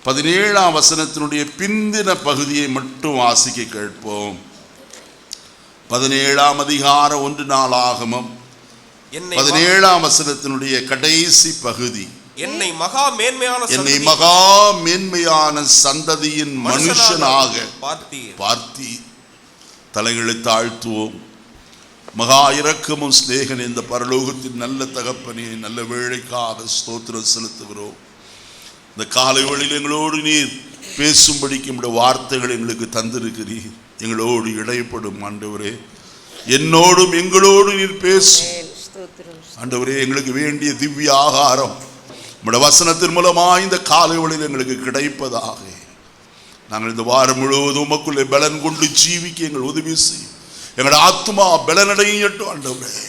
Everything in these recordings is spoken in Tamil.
17ஆம் வசனத்தினுடைய பிந்தின பகுதியை மட்டும் வாசிக்க கேட்போம். 17ஆம் அதிகாரம் 1 நாளாகமம் 17ஆம் வசனத்தினுடைய கடைசி பகுதி. என்னை மகா மேன்மையான சந்ததியின் மனுஷனாக பார்த்தீர். தலைகளை தாழ்த்துவோம். மகா இரக்கமும் சிநேகன் இந்த பரலோகத்தின் நல்ல தகப்பனே, நல்ல வேளைக்காக ஸ்தோத்திரம் செலுத்துகிறோம். இந்த காலை வேளையில் எங்களோடு நீர் பேசும்படிக்கு நம்முடைய வார்த்தைகள் எங்களுக்கு தந்திருக்கிறீர். எங்களோடு இடைப்படும் ஆண்டவரே, என்னோடும் எங்களோடு நீர் பேசும் ஆண்டவரே. எங்களுக்கு வேண்டிய திவ்ய ஆகாரம் நம்முடைய வசனத்தின் மூலமாக இந்த காலை வேளையில் எங்களுக்கு கிடைப்பதாக. நாங்கள் இந்த வாரம் முழுவதும் உமக்குள்ளே பலன் கொண்டு ஜீவிக்க எங்கள் உதவி செய்யும். எங்களோட ஆத்மா பலனடையட்டும் ஆண்டவரே.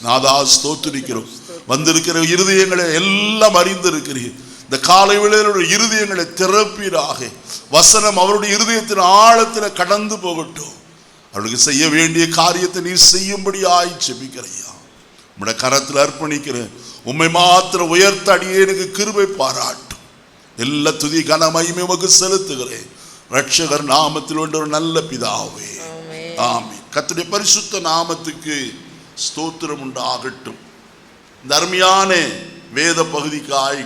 நாதா ஸ்தோத்திரிக்கிறோம். வந்திருக்கிற இருதயங்களை எல்லாம் அறிந்திருக்கிறீர். இந்த காலை வேளையிலுடைய இருதயங்களை திறப்பீராக. வசனம் அவருடைய இருதயத்தின் ஆழத்தில் கடந்து போகட்டும். அவளுக்கு செய்ய வேண்டிய காரியத்தை நீ செய்யும்படியாய் ஜெபிக்கிறையா. உம்முடைய கரத்தில் அர்ப்பணிக்கிறேன். உம்மை மாத்திரம் உயர்த்த அடியேனுக்கு கிருபை பாராட்டும். எல்லா துதி கன மகிமை உமக்கு செலுத்துகிறேன். ரட்சகர் நாமத்தில் ஒன்று ஒரு நல்ல பிதாவே, ஆமென். கர்த்தருடைய பரிசுத்த நாமத்துக்கு ஸ்தோத்திரம் உண்டாகட்டும். இந்த அருமையான வேத பகுதிக்காய்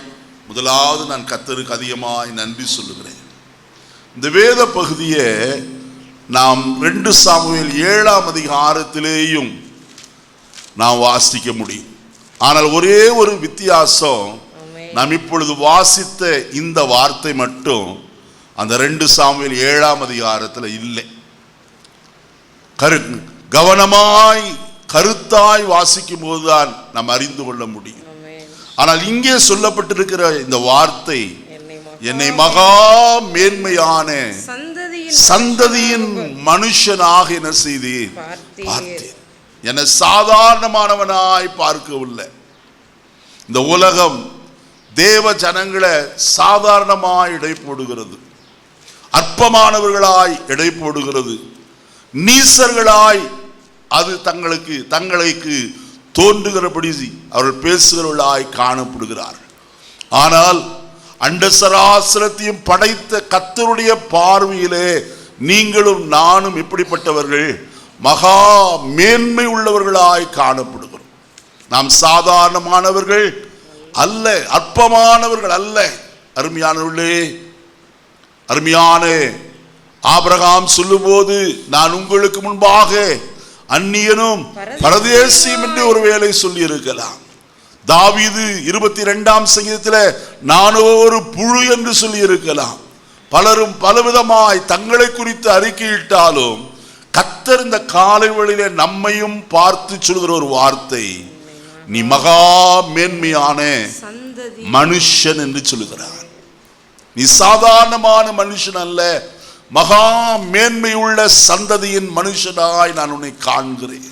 முதலாவது நான் கர்த்தருக்கு அதிகமாய் நன்றி சொல்லுகிறேன். இந்த வேத பகுதியை நாம் 2 சாமுவேல் 7ஆம் அதிகாரத்திலேயும் நாம் வாசிக்க முடியும். ஆனால் ஒரே ஒரு வித்தியாசம், நாம் இப்பொழுது வாசித்த இந்த வார்த்தை மட்டும் அந்த 2 சாமுவேல் 7ஆம் அதிகாரத்தில் இல்லை. கவனமாய் கருத்தாய் வாசிக்கும் போதுதான் நாம் அறிந்து கொள்ள முடியும். ஆனால் இங்கே சொல்லப்பட்டிருக்கிற இந்த வார்த்தை, என்னை மகா மேன்மையான சந்ததியின் மனுஷனாக என்ன செய்தீர் பார்த்தீர். என்னை சாதாரணமானவனாய் பார்க்கவில்லை. இந்த உலகம் தேவ ஜனங்களை சாதாரணமாய் எடை போடுகிறது, அற்பமானவர்களாய் எடை போடுகிறது, நீசர்களாய் அது தங்களுக்கு தோன்றுகிறபடி அவர்கள் பேசுகிறவர்களாய் காணப்படுகிறார்கள். ஆனால் அண்ட சராசரத்தையும் படைத்த கர்த்தருடைய பார்வையிலே நீங்களும் நானும் எப்படிப்பட்டவர்கள்? மகா மேன்மை உள்ளவர்களாய் காணப்படுகிறோம். நாம் சாதாரணமானவர்கள் அல்ல, அற்பமானவர்கள் அல்ல. அருமையானவர்களே, அருமையான ஆபிரகாம் சொல்லும்போது, நான் உங்களுக்கு முன்பாக அந்நியனும் பரதேசியும் என்று ஒரு வேளை சொல்லி இருக்கலாம். தாவீது 22ஆம் சங்கீதத்தில் நானோ ஒரு புழு என்று சொல்லி இருக்கலாம். பலரும் பலவிதமாய் தங்களை குறித்து அறிக்கையிட்டாலும் கர்த்தர் இந்த காலை வேளையிலே நம்மையும் பார்த்து சொல்கிற ஒரு வார்த்தை, நீ மகா மேன்மையான மனுஷன் என்று சொல்லுகிறார். நீ சாதாரணமான மனுஷன் அல்ல, மகா மேன்மை உள்ள சந்ததியின் மனுஷனாய் நான் உன்னை காண்கிறேன்.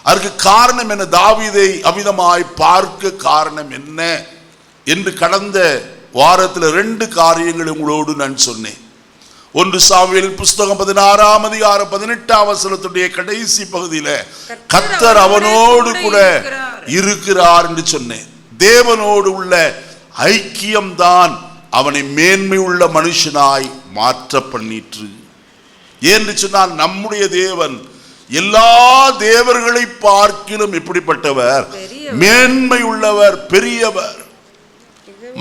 அதற்கு காரணம் என்ன? தாவீதை அமிதமாய் பார்க்க காரணம் என்ன என்று கடந்த வாரத்தில் 2 காரியங்களை உங்களோடு நான் சொன்னேன். 1 சாமுவேல் புஸ்தகம் 16ஆம் அதிகாரம் 18ஆம் வசனத்துடைய கடைசி பகுதியில் கர்த்தர் அவனோடு கூட இருக்கிறார் என்று சொன்னேன். தேவனோடு உள்ள ஐக்கியம்தான் அவனை மேன்மை உள்ள மனுஷனாய் மாற்ற பண்ணிற்று. என்று சொன்னால் நம்முடைய தேவன் எல்லா தேவர்களை பார்க்கிலும் எப்படிப்பட்டவர்? மேன்மை உள்ளவர், பெரியவர்,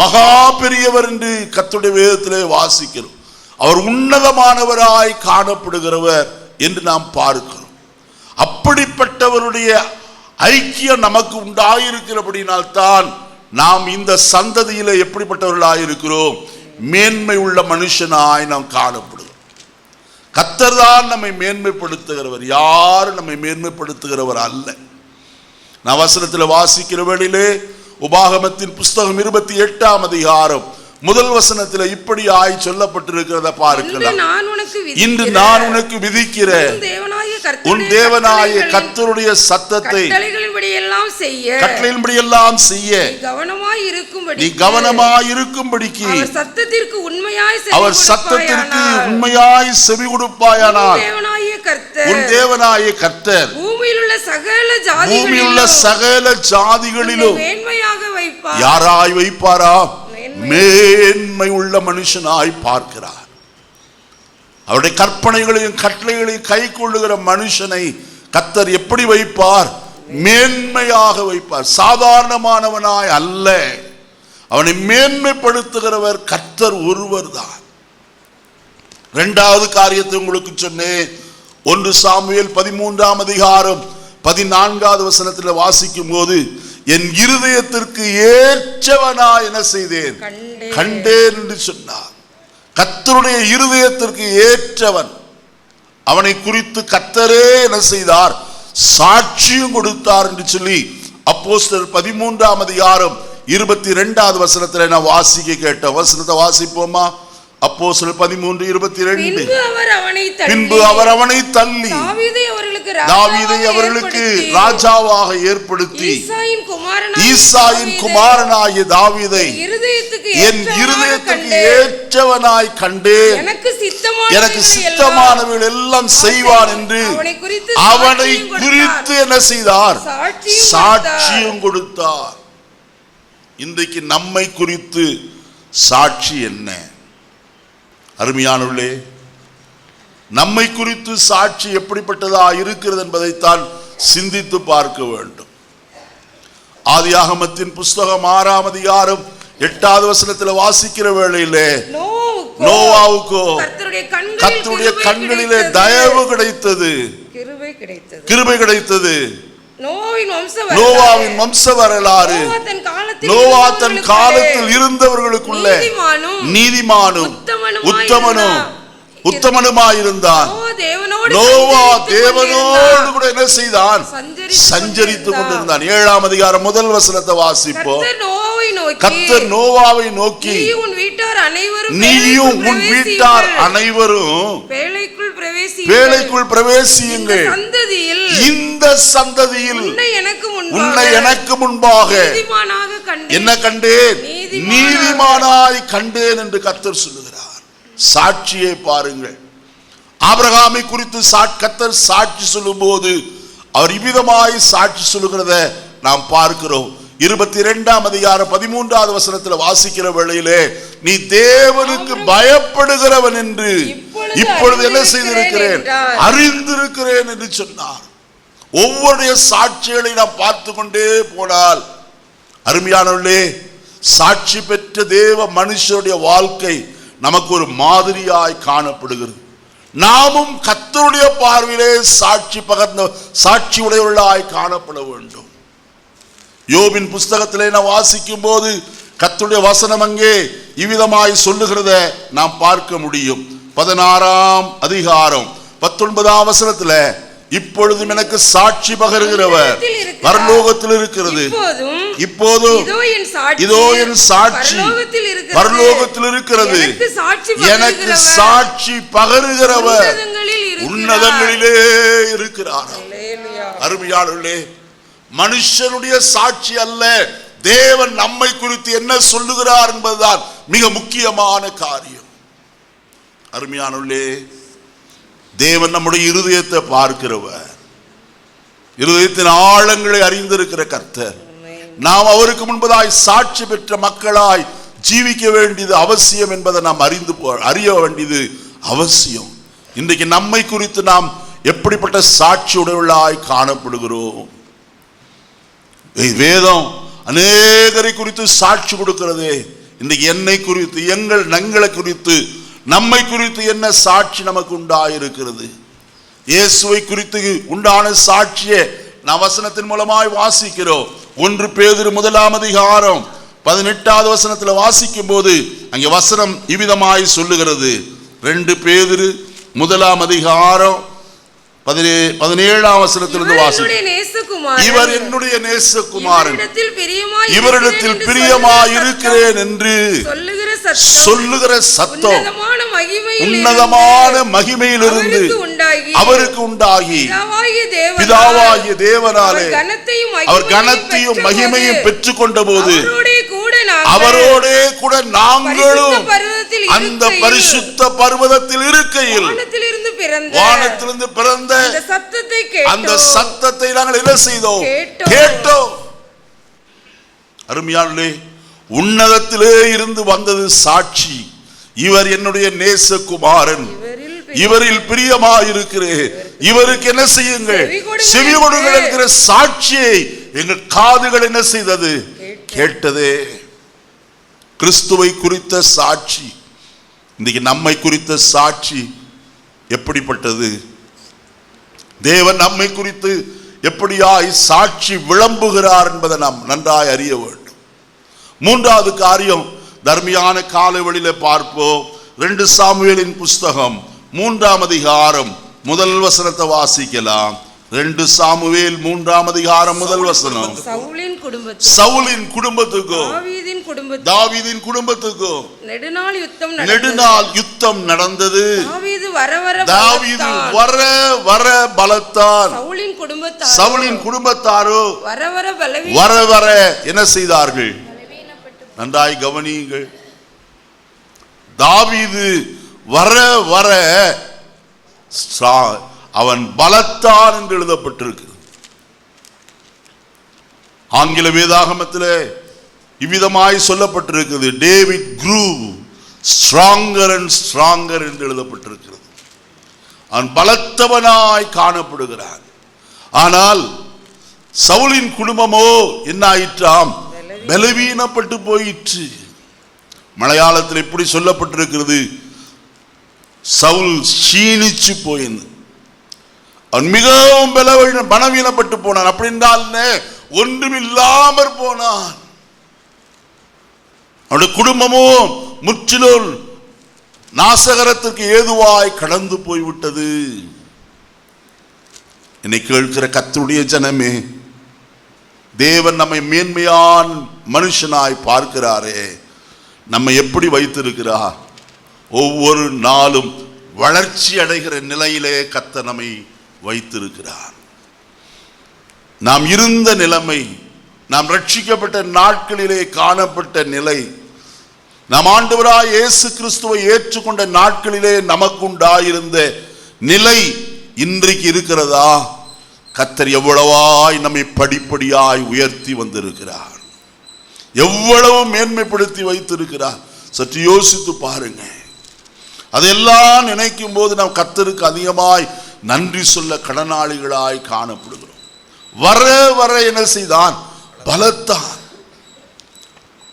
மகா பெரியவர் என்று கர்த்தருடைய வேதத்திலே வாசிக்கிறோம். அவர் உன்னதமானவராய் காணப்படுகிறவர் என்று நாம் பார்க்கிறோம். அப்படிப்பட்டவருடைய ஐக்கியம் நமக்கு உண்டாயிருக்கிறபடினால் தான் நாம் இந்த சந்ததியில எப்படிப்பட்டவர்களாய் இருக்கிறோம்? மேன்மை உள்ள மனுஷனாய் நாம் காணப்படுகிறோம். கர்த்தர் தான் நம்மை மேன்மைப்படுத்துகிறவர், யாரும் நம்மை மேன்மைப்படுத்துகிறவர் அல்ல. நான் வசனத்தில் வாசிக்கிற வேளையிலே உபாகமத்தின் புஸ்தகம் 28ஆம் அதிகாரம் 1 வசனத்தில் இப்படி ஆய் சொல்லப்பட்டிருக்கிறத பார்க்கலாம். இன்று நான் உனக்கு விதிக்கிற உன் தேவனாய கர்த்தருடைய சத்தத்தை கட்டளையின்படி எல்லாம் செய்ய நீ கவனமாய் இருக்கும்படிக்கு அவர் சத்தத்திற்கு உண்மையாய் செவி கொடுப்பாயானால் உன் தேவனாய கர்த்தர் பூமியில் உள்ள சகல ஜாதிகளிலும் யாராய் வைப்பாரா? மேன்மை உள்ள மனுஷனாய் பார்க்கிறார். அவருடைய கற்பனைகளையும் கட்டளைகளையும் கை கொள்ளுகிற மனுஷனை கர்த்தர் எப்படி வைப்பார்? மேன்மையாக வைப்பார். சாதாரணமானவனாய் அல்ல, அவனை மேன்மைப்படுத்துகிறவர் கர்த்தர் ஒருவர் தான். இரண்டாவது காரியத்தை உங்களுக்கு சொன்னேன். 1 சாமுவேல் 13ஆம் அதிகாரம் 14வது வசனத்தில் வாசிக்கும் போது, என் இருதயத்திற்கு ஏற்றவனாய் என்ன செய்தேன்? கண்டேன் என்று சொன்னார். கர்த்தருடைய இருதயத்திற்கு ஏற்றவன், அவனை குறித்து கர்த்தரே என்ன செய்தார்? சாட்சியும் கொடுத்தார் என்று சொல்லி அப்போஸ்தலர் 13ஆம் அதிகாரம் 22வது வசனத்தில் நான் வாசிக்க கேட்ட வசனத்தை வாசிப்போமா? அப்போஸ்தலர் 13:22. பின்பு அவர் அவனை தள்ளி தாவீதை அவர்களுக்கு ராஜாவாக ஏற்படுத்தி ஈசாயின் குமாரனாகிய தாவீதை என் இருதயத்துக்கு ஏற்றவனாய் கண்டேன், எனக்கு சித்தமானவர்கள் எல்லாம் செய்வான் என்று அவனை குறித்து என்ன செய்தார்? சாட்சியும் கொடுத்தார். இன்றைக்கு நம்மை குறித்து சாட்சி என்ன? அருமையானவர்களே, நம்மை குறித்து சாட்சி எப்படிப்பட்டதா இருக்கிறது என்பதைத்தான் சிந்தித்து பார்க்க வேண்டும். ஆதியாகமத்தின் புஸ்தகம் 6ஆம் அதிகாரம் 8வது வசனத்தில் வாசிக்கிற வேளையிலே, நோவாவுக்கோ கர்த்தருடைய கண்களிலே தயவு கிடைத்தது, கிருபை கிடைத்தது. நோவாவின் வம்ச வரலாறு, நோவா தன் காலத்தில் இருந்தவர்களுக்குள்ள நீதிமானும் உத்தமனுமாயிருந்தான். நோவா தேவனோடு கூட என்ன செய்தான்? சஞ்சரித்துக் கொண்டிருந்தான். 7ஆம் அதிகாரம் 1 வசனத்தை வாசிப்போம். கர்த்தர் நோவாவை நோக்கி, நீயும் உன் வீட்டார் அனைவரும் பேழைக்குள் பிரவேசியுங்கள், இந்த சந்ததியில் உன்னை எனக்கு முன்பாக என்ன கண்டேன்? நீதிமானாய் கண்டேன் என்று கர்த்தர் சொல்லுகிறார். சாட்சியை பாருங்கள். ஆபிரகாமை குறித்து கர்த்தர் சாட்சி சொல்லும் போது அவர் இவ்விதமாய் சாட்சி சொல்லுகிறத நாம் பார்க்கிறோம். 22ஆம் அதிகாரம் 13வது வசனத்தில் வாசிக்கிற வேளையிலே, நீ தேவனுக்கு பயப்படுகிறவன் என்று இப்பொழுது என்ன செய்திருக்கிறேன்? அறிந்திருக்கிறேன் என்று சொன்னார். ஒவ்வொருடைய சாட்சிகளை நாம் பார்த்து கொண்டே போனால், அருமையானவர்களே, சாட்சி பெற்ற தேவ மனுஷருடைய வாழ்க்கை நமக்கு ஒரு மாதிரியாய் காணப்படுகிறது. நாமும் கர்த்தருடைய பார்வையிலே சாட்சி உடையவர்களாய் காணப்பட வேண்டும். யோபின் புஸ்தகத்திலே நான் வாசிக்கும் போது கர்த்தருடைய வசனம் அங்கே இவ்விதமாய் சொல்லுகிறத நாம் பார்க்க முடியும். 16ஆம் அதிகாரம் 19ஆம் வசனத்துல, இப்பொழுதும் எனக்கு சாட்சி பகருகிறவர் பரலோகத்தில் இருக்கிறது, இப்போதும் இதோ என் சாட்சி பரலோகத்தில் இருக்கிறது, எனக்கு சாட்சி பகருகிறவர் உன்னதங்களிலே இருக்கிறார். அருமையாளர்களே, மனுஷனுடைய சாட்சி அல்ல, தேவன் நம்மை குறித்து என்ன சொல்லுகிறார் என்பதுதான் மிக முக்கியமான காரியம். அருமையானவர்களே, தேவன் நம்முடைய இருதயத்தை பார்க்கிறவர், இருதயத்தின் ஆழங்களை அறிந்திருக்கிற கர்த்தர். நாம் அவருக்கு முன்பதாய் சாட்சி பெற்ற மக்களாய் ஜீவிக்க வேண்டியது அவசியம் என்பதை நாம் அறிய வேண்டியது அவசியம். இன்றைக்கு நம்மை குறித்து நாம் எப்படிப்பட்ட சாட்சி உடையவர்களாய் காணப்படுகிறோம்? வேதம் அநேகரை குறித்து சாட்சி கொடுக்கிறதே. இன்றைக்கு என்னை குறித்து, நங்களை குறித்து, நம்மை குறித்து என்ன சாட்சி நமக்கு உண்டாயிருக்கிறது? இயேசுவை குறித்து உண்டான சாட்சியை நாம் வசனத்தின் மூலமாய் வாசிக்கிறோம். 1 பேதுரு 1ஆம் அதிகாரம் 18வது வசனத்தில் வாசிக்கும் போது அங்கே வசனம் இவ்விதமாய் சொல்லுகிறது. 2 பேதுரு 1ஆம் அதிகாரம் 17ஆம் வசனத்திலிருந்து வாசிக்கிறோம். இவர் என்னுடைய நேசகுமாரன், இவரிடத்தில் பிரியமாய் இருக்கிறேன் என்று சொல்லுகிற சத்தம் உன்னதமான மகிமையிலிருந்து அவருக்கு உண்டாகி பிதாவாகிய தேவனாலே அவர் கனத்தையும் மகிமையும் பெற்றுக் கொண்ட போது அவரோடே கூட நாங்களும் அந்த பரிசுத்த பர்வதத்தில் இருக்கையில் வானத்திலிருந்து பிறந்த அந்த சத்தத்தை நாங்கள் என்ன செய்தோம்? கேட்டோம். அருமையானே, உன்னதத்திலே இருந்து வந்தது சாட்சி, இவர் என்னுடைய நேசகுமாரன், இவரில் பிரியமாயிருக்கிறேன், இவருக்கு என்ன செய்யுங்கள், செவி கொடுங்கள் என்கிற சாட்சியை எங்கள் காதுகள் என்ன செய்தது, கேட்டதே. கிறிஸ்துவை குறித்த சாட்சி. இன்றைக்கு நம்மை குறித்த சாட்சி எப்படிப்பட்டது? தேவன் நம்மை குறித்து எப்படியாய் சாட்சி விளம்புகிறார் என்பதை நாம் நன்றாய் அறிய வேண்டும். மூன்றாவது காரியம் தர்மியான காலவெளியில பார்ப்போம். 2 சாமுவேலின் புஸ்தகம் 3ஆம் அதிகாரம் முதல் வசனத்தை வாசிக்கலாம். 2 சாமுவேல் 3ஆம் அதிகாரம் முதல் வசனம். சவுலின் குடும்பத்துக்கோ தாவீதின் குடும்பத்துக்கோ நெடுநாள் யுத்தம் நடந்தது. தாவீது வர வர பலத்தான், சவுலின் குடும்பத்தாரோ வர வர என்ன செய்தார்கள்? நன்றாய் கவனியுங்கள். தாவீது வர வர அவன் பலத்தான் என்று எழுதப்பட்டிருக்கு. ஆங்கில வேதாகமத்தில் இவ்விதமாய் சொல்லப்பட்டிருக்கிறது, David grew stronger and stronger என்று எழுதப்பட்டிருக்கிறது. அவன் பலத்தவனாய் காணப்படுகிறான். ஆனால் சவுலின் குடும்பமோ என்ன ஆயிற்றாம்? பலவீனப்பட்டு போயிற்று. மலையாளத்தில் இப்படி சொல்லப்பட்டிருக்கிறது, சவுல் சீனிச்சு போயின்னு, அவன் மிகவும் பலவீனப்பட்டு போனான். அப்படி என்றால் ஒன்றுமில்லாமற் போனான். அவனுடைய குடும்பமும் முற்றிலும் நாசகரத்திற்கு ஏதுவாய் கடந்து போய்விட்டது. என்னை கேட்கிற கர்த்தருடைய ஜனமே, தேவன் நம்மை மேன்மையான மனுஷனாய் பார்க்கிறாரே, நம்மை எப்படி வைத்திருக்கிறார்? ஒவ்வொரு நாளும் வளர்ச்சி அடைகிற நிலையிலே கர்த்தர் நம்மை வைத்திருக்கிறார். நாம் இருந்த நிலைமை, நாம் ரட்சிக்கப்பட்ட நாட்களிலே காணப்பட்ட நிலை, நாம் ஆண்டவராய் இயேசு கிறிஸ்துவை ஏற்றுக்கொண்ட நாட்களிலே நமக்குண்டாயிருந்த நிலை இன்றைக்கு இருக்கிறதா? கர்த்தர் எவ்வளவாய் நம்மை படிப்படியாய் உயர்த்தி வந்திருக்கிறார், எவ்வளவு மேன்மைப்படுத்தி வைத்திருக்கிறார். சற்று யோசித்து பாருங்க. அதெல்லாம் நினைக்கும் போது நாம் கர்த்தருக்கு அதிகமாய் நன்றி சொல்ல கடனாளிகளாய் காணப்படுகிறோம். வர வர என்ன செய்தான்? பலத்தான்.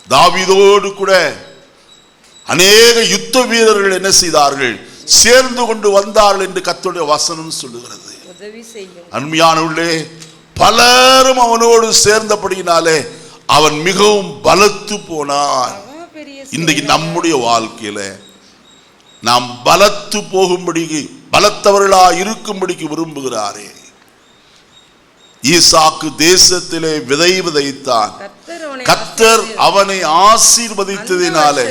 தாவீதோடு கூட அநேக யுத்த வீரர்கள் என்ன செய்தார்கள்? சேர்ந்து கொண்டு வந்தார்கள் என்று கர்த்தருடைய வசனம் சொல்லுகிறது. அன்மையானவர்களே, பலரும் அவனோடு சேர்ந்தபடியினாலே அவன் மிகவும் பலத்து போனான். இன்றைக்கு நம்முடைய வாழ்க்கையில நாம் பலத்து போகும்படி, பலத்தவர்களா இருக்கும்படிக்கு விரும்புகிறாரே. ஈசாக்கு தேசத்திலே விதை விதைத்தான். கர்த்தர் அவனை ஆசீர்வதித்ததினாலே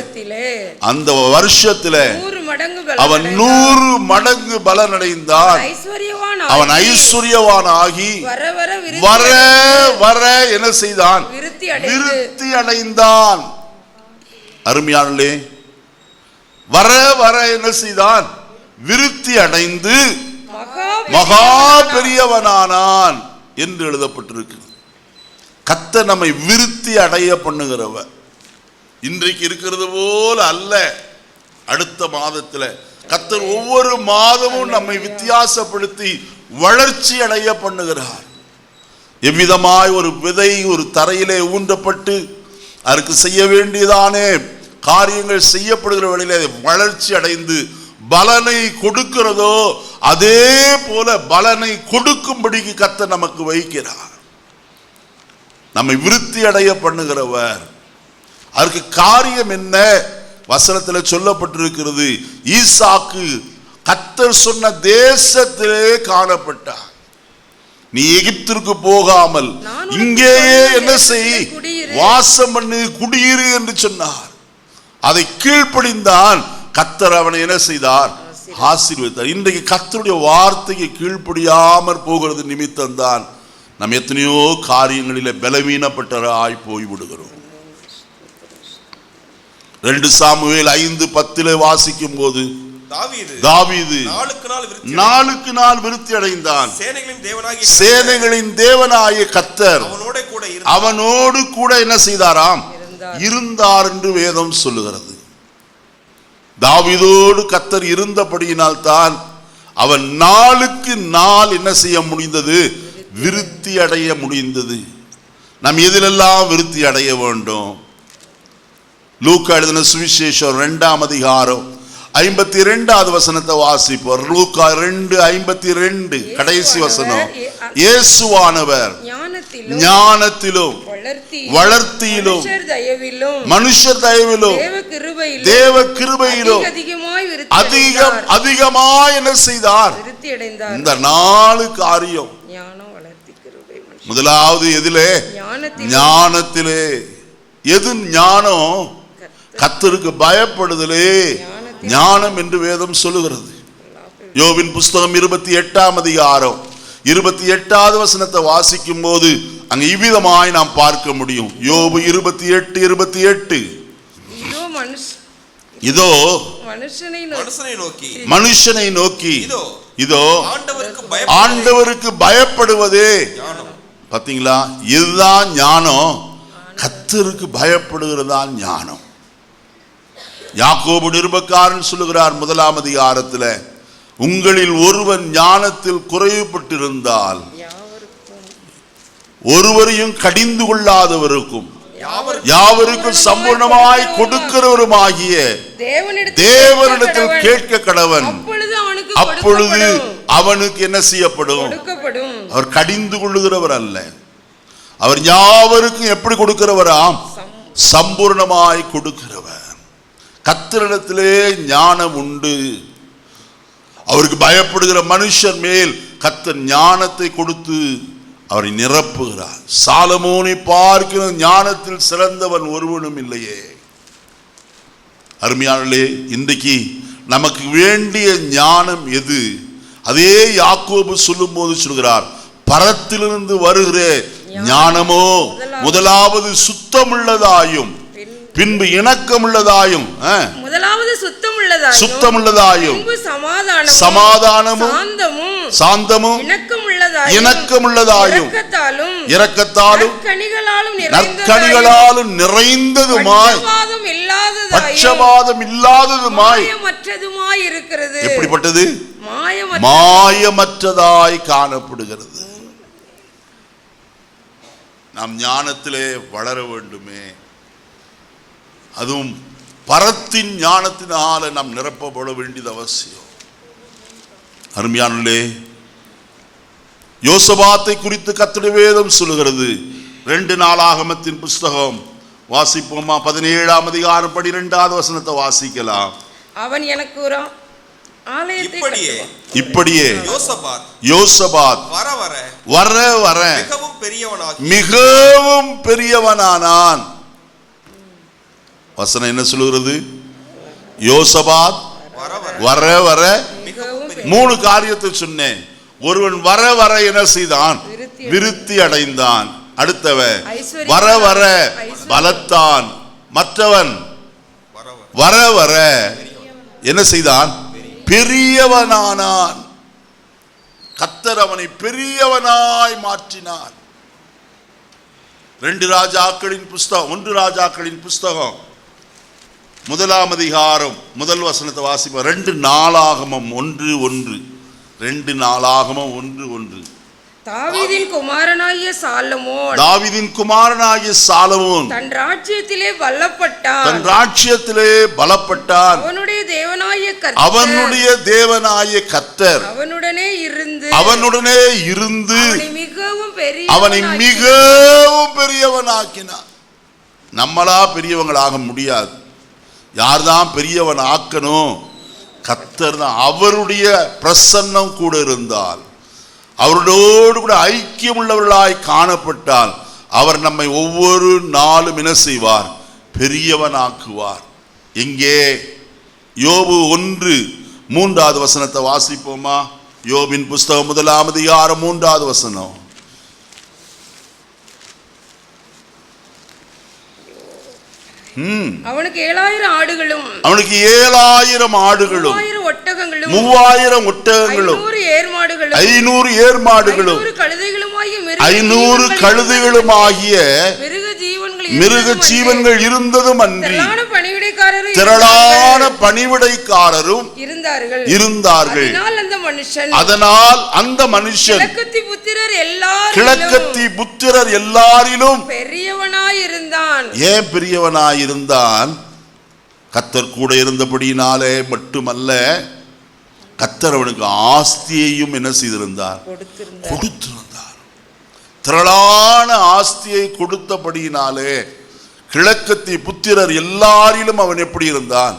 அந்த வருஷத்திலே அவன் 100 மடங்கு பலனடைந்தான். அவன் ஐஸ்வர்யவான் ஆகி வர வர என்ன செய்தான்? விருத்தி அடைந்தான். அருமையானே, வர வர என்ன செய்தான்? விருத்தி அடைந்து மகா பெரியவனானான் என்று எழுதப்பட்டிருக்கு. கர்த்தர் நம்மை விருத்தி அடைய பண்ணுகிறவர். இன்றைக்கு இருக்கிறது போல அல்ல. அடுத்த மாதத்தில் கர்த்தர் ஒவ்வொரு மாதமும் நம்மை வித்தியாசப்படுத்தி வளர்ச்சி அடைய பண்ணுகிறார். எவ்விதமாய் ஒரு விதை ஒரு தரையிலே ஊன்றப்பட்டு அதற்கு செய்ய வேண்டியதானே காரியங்கள் செய்யப்படுகிற வழியிலே வளர்ச்சி அடைந்து பலனை கொடுக்கிறதோ, அதே போல பலனை கொடுக்கும்படிக்கு கர்த்தர் நமக்கு வைக்கிறார். நம்மை விருத்தி அடைய பண்ணுகிறவர். அதற்கு காரியம் என்ன? வசனத்தில் சொல்லப்பட்டிருக்கிறது, ஈசாக்கு கர்த்தர் சொன்ன தேசத்திலே காணப்பட்டார். நீ எகிப்திற்கு போகாமல் இங்கேயே என்ன செய்? வாசம் பண்ணு, குடியிரு என்று சொன்னார். அதை கீழ்ப்படிந்தான். கர்த்தர் அவனை என்ன செய்தார்? ஆசீர்வதித்தார். இன்றைக்கு கர்த்தருடைய வார்த்தைக்கு கீழ்ப்படியாமற் போகிறது நிமித்தம் தான் நாம் எத்தனையோ காரியங்களிலே பலவீனப்பட்டவராய் போய்விடுகிறோம். 2 சாமுவேல் 5:10 வாசிக்கும் போது தாவீது நாளுக்கு நாள் விருத்தி அடைந்தான். சேனைகளின் தேவனாகிய கர்த்தர் அவனோடு கூட என்ன செய்தாராம்? இருந்தார் என்று வேதம் சொல்லுகிறது. தாவீதோடு கர்த்தர் இருந்தபடியினால் தான் அவன் நாளுக்கு நாள் என்ன செய்ய முடிந்தது? விருத்தி அடைய முடிந்தது. நாம் எதிலெல்லாம் விருத்தி அடைய வேண்டும்? லூக்கா எழுதின சுவிசேஷம் 2ஆம் அதிகாரம் 52வது வசனத்தை வாசிப்போம். லூக்கா 2:52 கடைசி வசனம். இயேசுவானவர் ஞானத்திலும் வளர்த்தியிலும் மனுஷர் தயவிலும் தேவ கிருபையிலும் அதிகமாய் என்ன செய்தார்? இந்த 4 காரியம். முதலாவது எதிலே? ஞானத்திலே. எது ஞானம்? கர்த்தருக்கு பயப்படுதலே ஞானம் என்று வேதம் சொல்லுகிறது. யோபின் புஸ்தகம் 28ஆம் அதிகாரம் 28வது வசனத்தை வாசிக்கும் போது அங்க இவ்விதமாய் நாம் பார்க்க முடியும். யோபு 28:28 இதோ மனுஷனை நோக்கி இதோ ஆண்டவருக்கு பயப்படுவதே. பாத்தீங்களா? இதுதான் ஞானம். கர்த்தருக்கு பயப்படுகிறதான் ஞானம். யாக்கோபு நிருபக்காரன் சொல்லுகிறார் 1ஆம் அதிகாரத்தில், உங்களில் ஒருவன் ஞானத்தில் குறைவுபட்டிருந்தால் ஒருவரையும் கடிந்து கொள்ளாதவருக்கும் யாவருக்கும் சம்பூர்ணமாய் கொடுக்கிறவருமாகிய தேவனிடத்தில் கேட்க கடவன், அப்பொழுது அவனுக்கு என்ன செய்யப்படும்? அவர் கடிந்து கொள்ளுகிறவர் அல்ல, அவர் யாவருக்கும் எப்படி கொடுக்கிறவராம்? சம்பூர்ணமாய் கொடுக்கிறவர். கர்த்தரிடத்திலே ஞானம் உண்டு. அவருக்கு பயப்படுகிற மனுஷர் மேல் கர்த்தர் ஞானத்தை கொடுத்து அவரை நிரப்புகிறார். சாலமோனை பார்க்கிற ஞானத்தில் சிறந்தவன் ஒருவனும் இல்லையே. அருமையானே, இன்றைக்கு நமக்கு வேண்டிய ஞானம் எது? அதே யாக்கோபு சொல்லும் போது சொல்கிறார், பரத்திலிருந்து வருகிற ஞானமோ முதலாவது சுத்தமுள்ளதாயும் பின்பு இணக்கமுள்ளதாயும், முதலாவது சுத்தமுள்ளதாயும் சமாதானமும் சாந்தமும் இணக்கமுள்ளதாயும் இரக்கத்தாலும் நற்கனிகளாலும் நிறைந்ததுமாய் பட்சபாதம் இல்லாததுமாய் இருக்கிறது. எப்படிப்பட்டது? மாயமற்றதாய் காணப்படுகிறது. நாம் ஞானத்திலே வளர வேண்டுமே. அதுவும் பரத்தின் ஞானத்தினால நாம் நிரப்பப்பட வேண்டியது அவசியம். அருமையானே, யோசபாத்தை குறித்து கர்த்தருடைய வேதம் சொல்லுகிறது. 2 நாளாகமத்தின் புஸ்தகம் வாசிப்போமா? 17ஆம் அதிகாரம் 12வது வசனத்தை வாசிக்கலாம். அவன் எனக்கு ஒரு இப்படியே யோசபாத் வர வர மிகவும் பெரியவனானான். வசனம் என்ன சொல்லுகிறது? யோசபாத் வர வர 3 காரியத்தை சொன்னேன். ஒருவன் வர வர என்ன செய்தான்? விருத்தி அடைந்தான். அடுத்தவன் வர வர பலத்தான். மற்றவன் வர வர என்ன செய்தான்? பெரியவனானான். கர்த்தர் அவனை பெரியவனாய் மாற்றினார். 2 ராஜாக்களின் புஸ்தகம் 1 ராஜாக்களின் புஸ்தகம் 1ஆம் அதிகாரம் 1 வசனத்தை வாசிப்போம். 2 நாளாகமம் 1:1. 2 நாளாகமம் 1:1. தாவீதின் குமாரனாகிய சாலமோன் தன் ராஜ்யத்திலே பலப்பட்டான். அவனுடைய தேவனாகிய கர்த்தர் அவனுடனே இருந்து அவனை மிகவும் பெரியவனாக்கினார். நம்மளா பெரியவங்களாக முடியாது. யார்தான் பெரியவன் ஆக்கணும்? கர்த்தர் தான். அவருடைய பிரசன்னம் கூட இருந்தால், அவரோடு கூட ஐக்கியம் உள்ளவர்களாய் காணப்பட்டால், அவர் நம்மை ஒவ்வொரு நாளும் என்ன செய்வார்? பெரியவனாக்குவார். எங்கே? யோபு 1:3 வசனத்தை வாசிப்போமா? யோபின் புஸ்தகம் 1ஆம் அதிகாரம் 3வது வசனம். அவனுக்கு 7000 ஆடுகளும் 3000 ஒட்டகங்களும் 500 ஏர்மாடுகளும் 500 கழுதைகளுமாகிய இருந்ததும் அன்றி திரளான பணிவிடைக்காரரும் இருந்தார்கள். அதனால் அந்த மனுஷன் கிழக்கத்தி புத்திரர் எல்லாரிலும் பெரியவனாயிருந்தான். ஏன் பெரியவனாயிருந்தான்? கர்த்தர் கூட இருந்தபடியினாலே மட்டுமல்ல, கர்த்தர் அவனுக்கு ஆஸ்தியையும் என்ன செய்திருந்தார்? கொடுத்திருந்தார். திரளான ஆஸ்தியை கொடுத்தபடியினாலே கிழக்கத்தி புத்திரர் எல்லாரிலும் அவன் எப்படி இருந்தான்?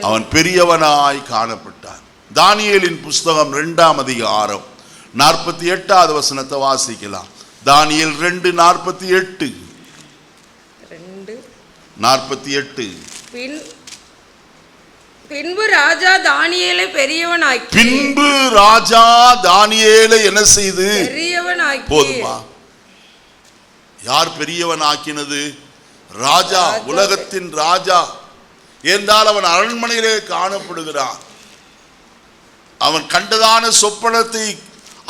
அவன் பெரியவனாய் காணப்பட்டான். தானியேலின் புஸ்தகம் 2ஆம் அதிகாரம் 48வது வசனத்தை வாசிக்கலாம். தானியேல் 2:48. பின்பு ராஜா தானியேலை பெரியவனாக்கி. பின்பு ராஜா தானியேலை என்ன செய்து? பெரியவனாக்கி. போதுமா? யார் பெரியவனாக்கினது? ராஜா, உலகத்தின் ராஜா. என்றால் அவன் அரண்மனையிலே காணப்படுகிறான். அவன் கண்டதான சொப்பனத்தை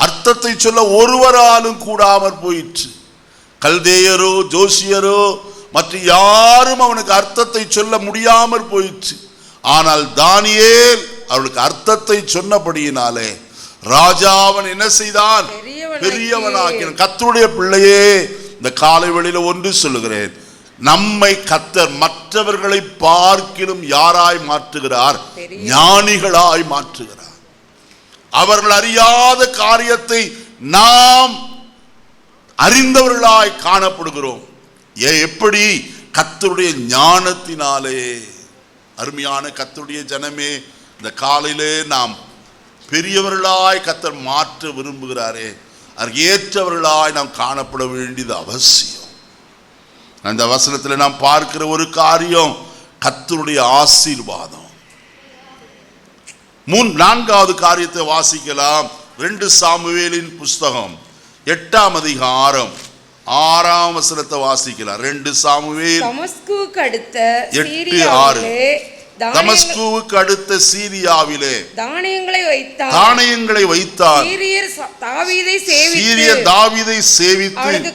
அர்த்தத்தை சொல்ல ஒருவராலும் கூடாமற் போயிற்று. கல்தேயரோ ஜோசியரோ மற்ற யாரும் அவனுக்கு அர்த்தத்தை சொல்ல முடியாமற் போயிற்று. ஆனால் தானியேல் அவனுக்கு அர்த்தத்தை சொன்னபடியினாலே ராஜா அவன் என்ன செய்தான்? பெரியவனாக்கினான். கர்த்தருடைய பிள்ளையே, இந்த காலை வேளையில ஒன்று சொல்லுகிறேன். நம்மை கர்த்தர் மற்றவர்களை பார்க்கிலும் யாராய் மாற்றுகிறார்? ஞானிகளாய் மாற்றுகிறார். அவர்கள் அறியாத காரியத்தை நாம் அறிந்தவர்களாய் காணப்படுகிறோம். எப்படி? கர்த்தருடைய ஞானத்தினாலே. அருமையான கர்த்தருடைய ஜனமே, இந்த காலையிலே நாம் பெரியவர்களாய் கர்த்தர் மாற்ற விரும்புகிறாரே, அதற்கு ஏற்றவர்களாய் நாம் காணப்பட வேண்டியது அவசியம். அந்த வசனத்தில் நாம் பார்க்கிற ஒரு காரியம் கர்த்தருடைய ஆசீர்வாதம். 4வது காரியத்தை வாசிக்கலாம். 2 சாமுவேலின் புஸ்தகம் 8ஆம் அதிகாரம் 6ஆம் வசனத்தை வாசிக்கலாம். 2 சாமுவேல் தமஸ்குவுக்கு அடுத்த 8:6. தமஸ்குவுக்கு அடுத்த சீரியாவிலே தானியங்களை வைத்தார். சீரியர் தாவீதை சேவித்து அவனுக்கு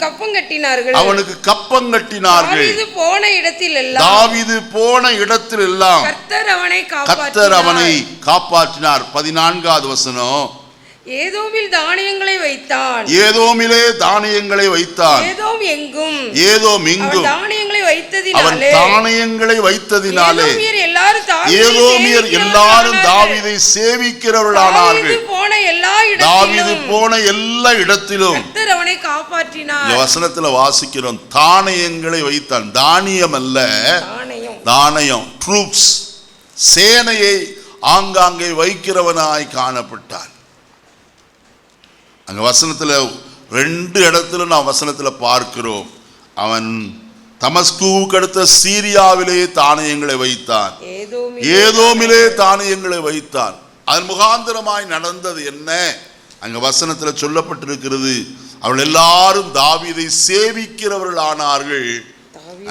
கப்பம் கட்டினார்கள். தாவீது போன இடத்திலெல்லாம் கர்த்தர் அவனை காப்பாற்றினார். 14வது வசனம். ஏதோமில் தானியங்களை வைத்தான். ஏதோமிலே தானியங்களை வைத்தான். ஏதோம் எங்கும் தானியங்களை அவன் தானியங்களை வைத்ததினாலே ஏதோமியர் எல்லாரும் தாவீதை சேவிக்கிறவர்களானார்கள். தாவீது போன எல்லா இடத்திலும் அவனை காப்பாற்றினார். இந்த வசனத்துல வாசிக்கிறோம், தானியங்களை வைத்தான். தானியம் அல்ல, தானியம், ட்ரூப்ஸ், சேனையை ஆங்காங்கே வைக்கிறவனாய் காணப்பட்டான். அங்க வசனத்துல 2 இடத்துல நாம் வசனத்துல பார்க்கிறோம். அவன் தமஸ்குவுக்கு அடுத்த சீரியாவிலே தானியங்களை வைத்தான். ஏதோமிலே தானியங்களை வைத்தான். அதன் முகாந்திரமாய் நடந்தது என்ன? அங்க வசனத்துல சொல்லப்பட்டிருக்கிறது, அவர்கள் எல்லாரும் தாவீதை சேவிக்கிறவர்கள் ஆனார்கள்.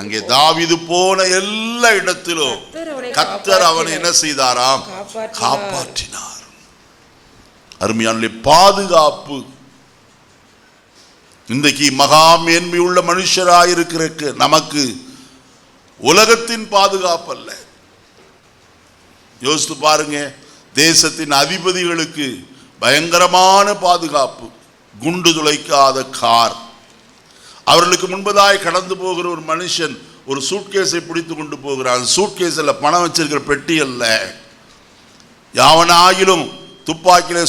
அங்கே தாவீது போன எல்லா இடத்திலும் கர்த்தர் அவனை என்ன செய்தாராம்? காப்பாற்றினார். அருமையான பாதுகாப்பு. இன்றைக்கு மகா மேன்மை உள்ள மனுஷராயிருக்கிற நமக்கு உலகத்தின் பாதுகாப்பு அல்ல. யோசித்து பாருங்க, தேசத்தின் அதிபதிகளுக்கு பயங்கரமான பாதுகாப்பு, குண்டு துளைக்காத கார். அவர்களுக்கு முன்பதாய் கடந்து போகிற ஒரு மனுஷன் ஒரு சூட்கேஸை பிடித்து கொண்டு போகிறான். சூட்கேஸில் பணம் வச்சிருக்கிற பெட்டி அல்ல. யாவனாகிலும் துப்பாக்கியிலே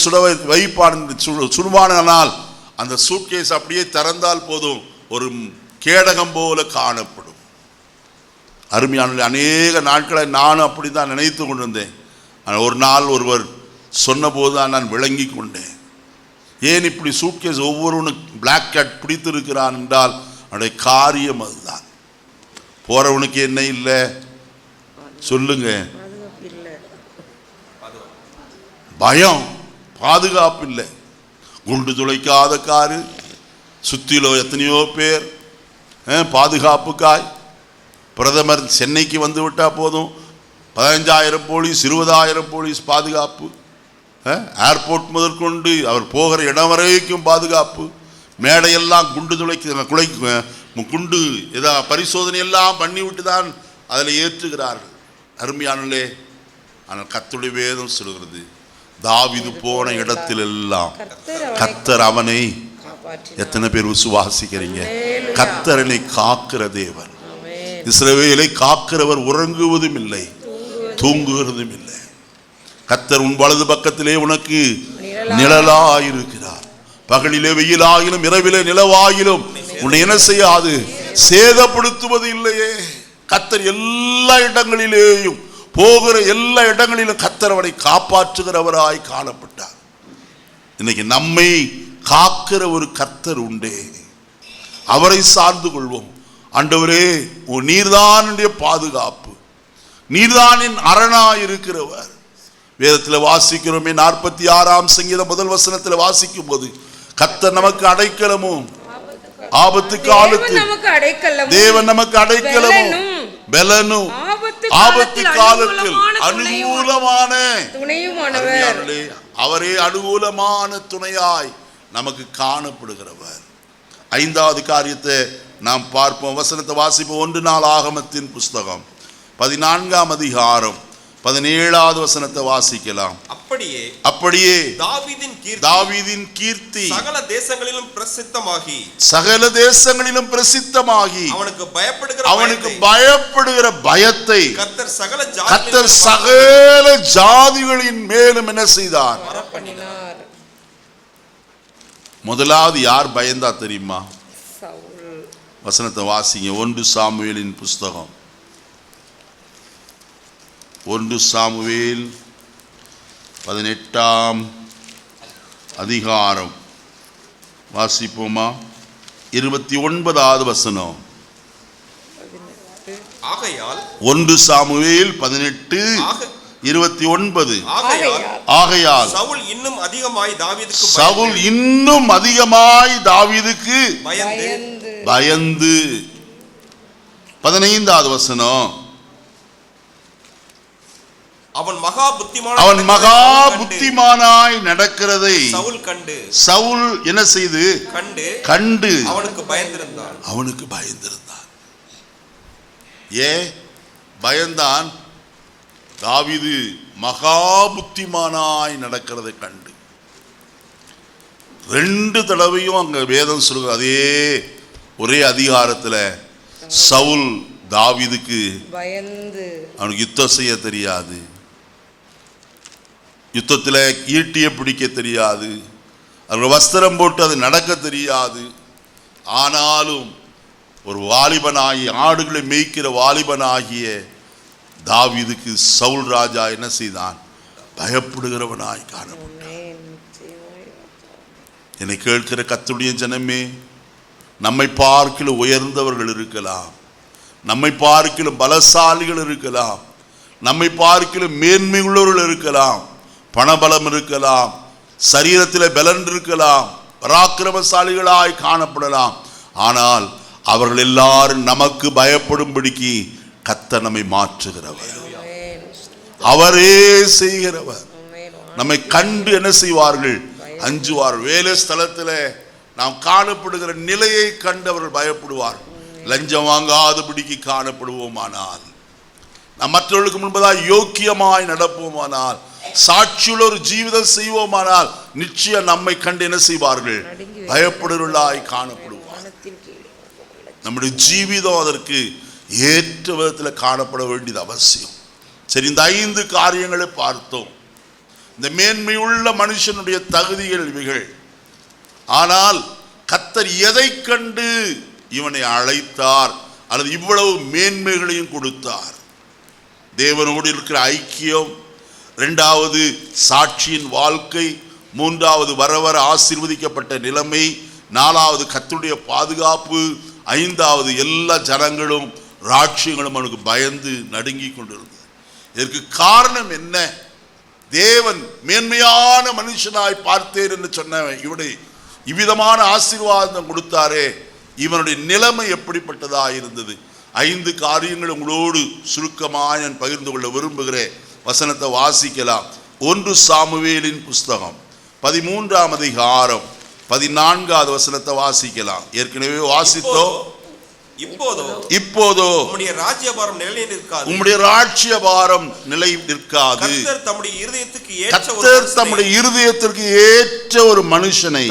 சுடுவானால் அந்த சூட்கேஸ் அப்படியே திறந்தால் போதும், ஒரு கேடகம் போல காணப்படும். அருமையான அநேக நாட்களை நானும் அப்படி தான் நினைத்து கொண்டிருந்தேன். ஒரு நாள் ஒருவர் சொன்னபோது தான் நான் விளங்கி கொண்டேன். ஏன் இப்படி சூட்கேஸ் ஒவ்வொருவனும் பிளாக் கேட் பிடித்திருக்கிறான் என்றால் அவனுடைய காரியம் அதுதான். போறவனுக்கு என்ன இல்லை சொல்லுங்க? பயம், பாதுகாப்பு இல்லை. குண்டு துளைக்காத காரு, சுத்திலோ எத்தனையோ பேர் பாதுகாப்புக்காய். பிரதமர் சென்னைக்கு வந்து விட்டா போதும் 15,000 போலீஸ், 20,000 போலீஸ் பாதுகாப்பு. ஏர்போர்ட் முதற்கொண்டு அவர் போகிற இடம் வரைக்கும் பாதுகாப்பு. மேடையெல்லாம் குண்டு முக்குண்டு ஏதா பரிசோதனை எல்லாம் பண்ணிவிட்டு தான் அதில் ஏற்றுகிறார்கள். அருமையானே, ஆனால் கர்த்தருடைய வேதம் சொல்கிறது, தாவீது போன இடத்திலெல்லாம் கர்த்தர் அவனை, எத்தனை பேர் விசுவாசிக்கிறீங்க? கர்த்தரனை காக்கிற தேவன். இஸ்ரவேலை காக்கிறவர் உறங்குவதும் இல்லை, தூங்குகிறதும் இல்லை. கர்த்தர் உன் வலது பக்கத்திலே உனக்கு நிழலாயிருக்கிறார். பகலிலே வெயிலாயிலும் இரவிலே நிலவாயிலும் உன்னை என்ன செய்யாது? சேதப்படுத்துவது இல்லையே. கர்த்தர் எல்லா இடங்களிலேயும், போகிற எல்லா இடங்களிலும் கர்த்தர் அவனை காப்பாற்றுகிறவராய் காணப்பட்டார். இன்னைக்கு நம்மை காக்கிற ஒரு கர்த்தர் உண்டே, அவரை சார்ந்து கொள்வோம். ஆண்டவரே, நீர்தான் என்னுடைய பாதுகாப்பு, நீர்தான் என் அரணாய் இருக்கிறவர். வேதத்தில் வாசிக்கிறோமே, 46ஆம் சங்கீதம் 1 வசனத்தில் வாசிக்கும் போது, கர்த்தர் நமக்கு அடைக்கலமும் ஆபத்து காலத்தில் தேவன் நமக்கு அடைக்கலமும் பெலனும் ஆபத்து காலத்தில் அனுகூலமான துணையுமானவர். அவரே அனுகூலமான துணையாய் நமக்கு காணப்படுகிறவர். 5வது காரியத்தை நாம் பார்ப்போம். வசனத்தை வாசிப்போம். 1 நாளாகமத்தின் புஸ்தகம் 14ஆம் அதிகாரம் 17வது வசனத்தை வாசிக்கலாம். அப்படியே தாவீதின் கீர்த்தி சகல தேசங்களிலும் பிரசித்தமாகி அவனுக்கு பயப்படுகிற பயத்தை கர்த்தர் சகல ஜாதிகளின் மேலும் என்ன செய்தார்? முதலாவது யார் பயந்தா தெரியுமா? வசனத்தை வாசிங்க. 1 சாமுவேலின் புஸ்தகம் 1 சாமுவேல் 18ஆம் அதிகாரம் வாசிப்போமா? 29வது வசனம். 1 சாமுவேல் 18:29. ஆகையால் சவுல் இன்னும் அதிகமாய் தாவீதுக்கு பயந்து. 15வது வசனம். அவன் மகா புத்திமானாய் நடக்கிறதை சவுல் என்ன செய்து கண்டு அவனுக்கு பயந்திருந்தான். பயந்தான்? தாவீது மகா புத்திமானாய் நடக்கிறதை கண்டு. 2 தடவையும் அங்க வேதம் சொல்லுங்க, அதே ஒரே அதிகாரத்தில் சவுல் தாவீதுக்கு பயந்து. அவனுக்கு யுத்தம் செய்ய தெரியாது, யுத்தத்தில் ஈட்டியை பிடிக்க தெரியாது, அவர்கள் வஸ்திரம் போட்டு அது நடக்க தெரியாது. ஆனாலும் ஒரு வாலிபனாகிய, ஆடுகளை மேய்க்கிற வாலிபனாகிய தாவீதுக்கு சவுல் ராஜா என்ன செய்தான்? பயப்படுகிறவனாய் காணப்பட்டான். என்னை கேட்கிற கர்த்தருடைய ஜனமே, நம்மை பார்க்கிலும் உயர்ந்தவர்கள் இருக்கலாம், நம்மை பார்க்கிலும் பலசாலிகள் இருக்கலாம், நம்மை பார்க்கிலும் மேன்மை உள்ளவர்கள் இருக்கலாம், பணபலம் இருக்கலாம், சரீரத்தில் பலன் இருக்கலாம், பராக்கிரமசாலிகளாய் காணப்படலாம். ஆனால் அவர்கள் எல்லாரும் நமக்கு பயப்படும்படிக்கு கர்த்தர் நம்மை மாற்றுகிறவர், அவரே செய்கிறவர். நம்மை கண்டு என்ன செய்வார்கள்? அஞ்சுவார்கள். வேலை ஸ்தலத்தில் நாம் காணப்படுகிற நிலையை கண்டு அவர்கள் பயப்படுவார்கள். லஞ்சம் வாங்காதபடிக்கு காணப்படுவோமானால், நாம் மற்றவர்களுக்கு முன்பதாக யோக்கியமாய் நடப்போமானால், சாட்சியுள்ள ஒரு ஜீவிதம் செய்வோமானால், நிச்சயம் நம்மை கண்டு என்ன செய்வார்கள்? பயப்படுவர்களாய் காணப்படுவார். நம்முடைய ஜீவிதம் அதற்கு ஏற்ற விதத்தில் காணப்பட வேண்டியது அவசியம். சரி, இந்த 5 காரியங்களை பார்த்தோம். இந்த மேன்மையுள்ள மனுஷனுடைய தகுதிகள் இவைகள். ஆனால் கர்த்தர் எதை கண்டு இவனை அழைத்தார் அல்லது இவ்வளவு மேன்மைகளையும் கொடுத்தார்? தேவனோடு இருக்கிற ஐக்கியம், 2வது சாட்சியின் வாழ்க்கை, 3வது வர ஆசீர்வதிக்கப்பட்ட நிலைமை, 4வது கர்த்தருடைய பாதுகாப்பு, 5வது எல்லா ஜனங்களும் ராட்சியங்களும் அவனுக்கு பயந்து நடுங்கி கொண்டிருந்தது. இதற்கு காரணம் என்ன? தேவன் மேன்மையான மனுஷனாய் பார்த்தேன் என்று சொன்ன இவனை இவ்விதமான ஆசீர்வாதம் கொடுத்தாரே, இவனுடைய நிலைமை எப்படிப்பட்டதா இருந்தது? 5 காரியங்கள் உங்களோடு சுருக்கமாக நான் பகிர்ந்து கொள்ள விரும்புகிறேன். வசனத்தை வாசிக்கலாம். 1 சாமுவேலின் புஸ்தகம் 13ஆம் அதிகாரம் 14வது வசனத்தை வாசிக்கலாம். ஏற்கனவே வாசித்தோம். இப்போதோ உம்முடைய ராஜ்யபாரம் நிலை நிற்காது. உம்முடைய ராஜ்யபாரம் நிலை நிற்காது. கர்த்தர் தம்முடைய இருதயத்திற்கு ஏற்ற ஒரு மனுஷனை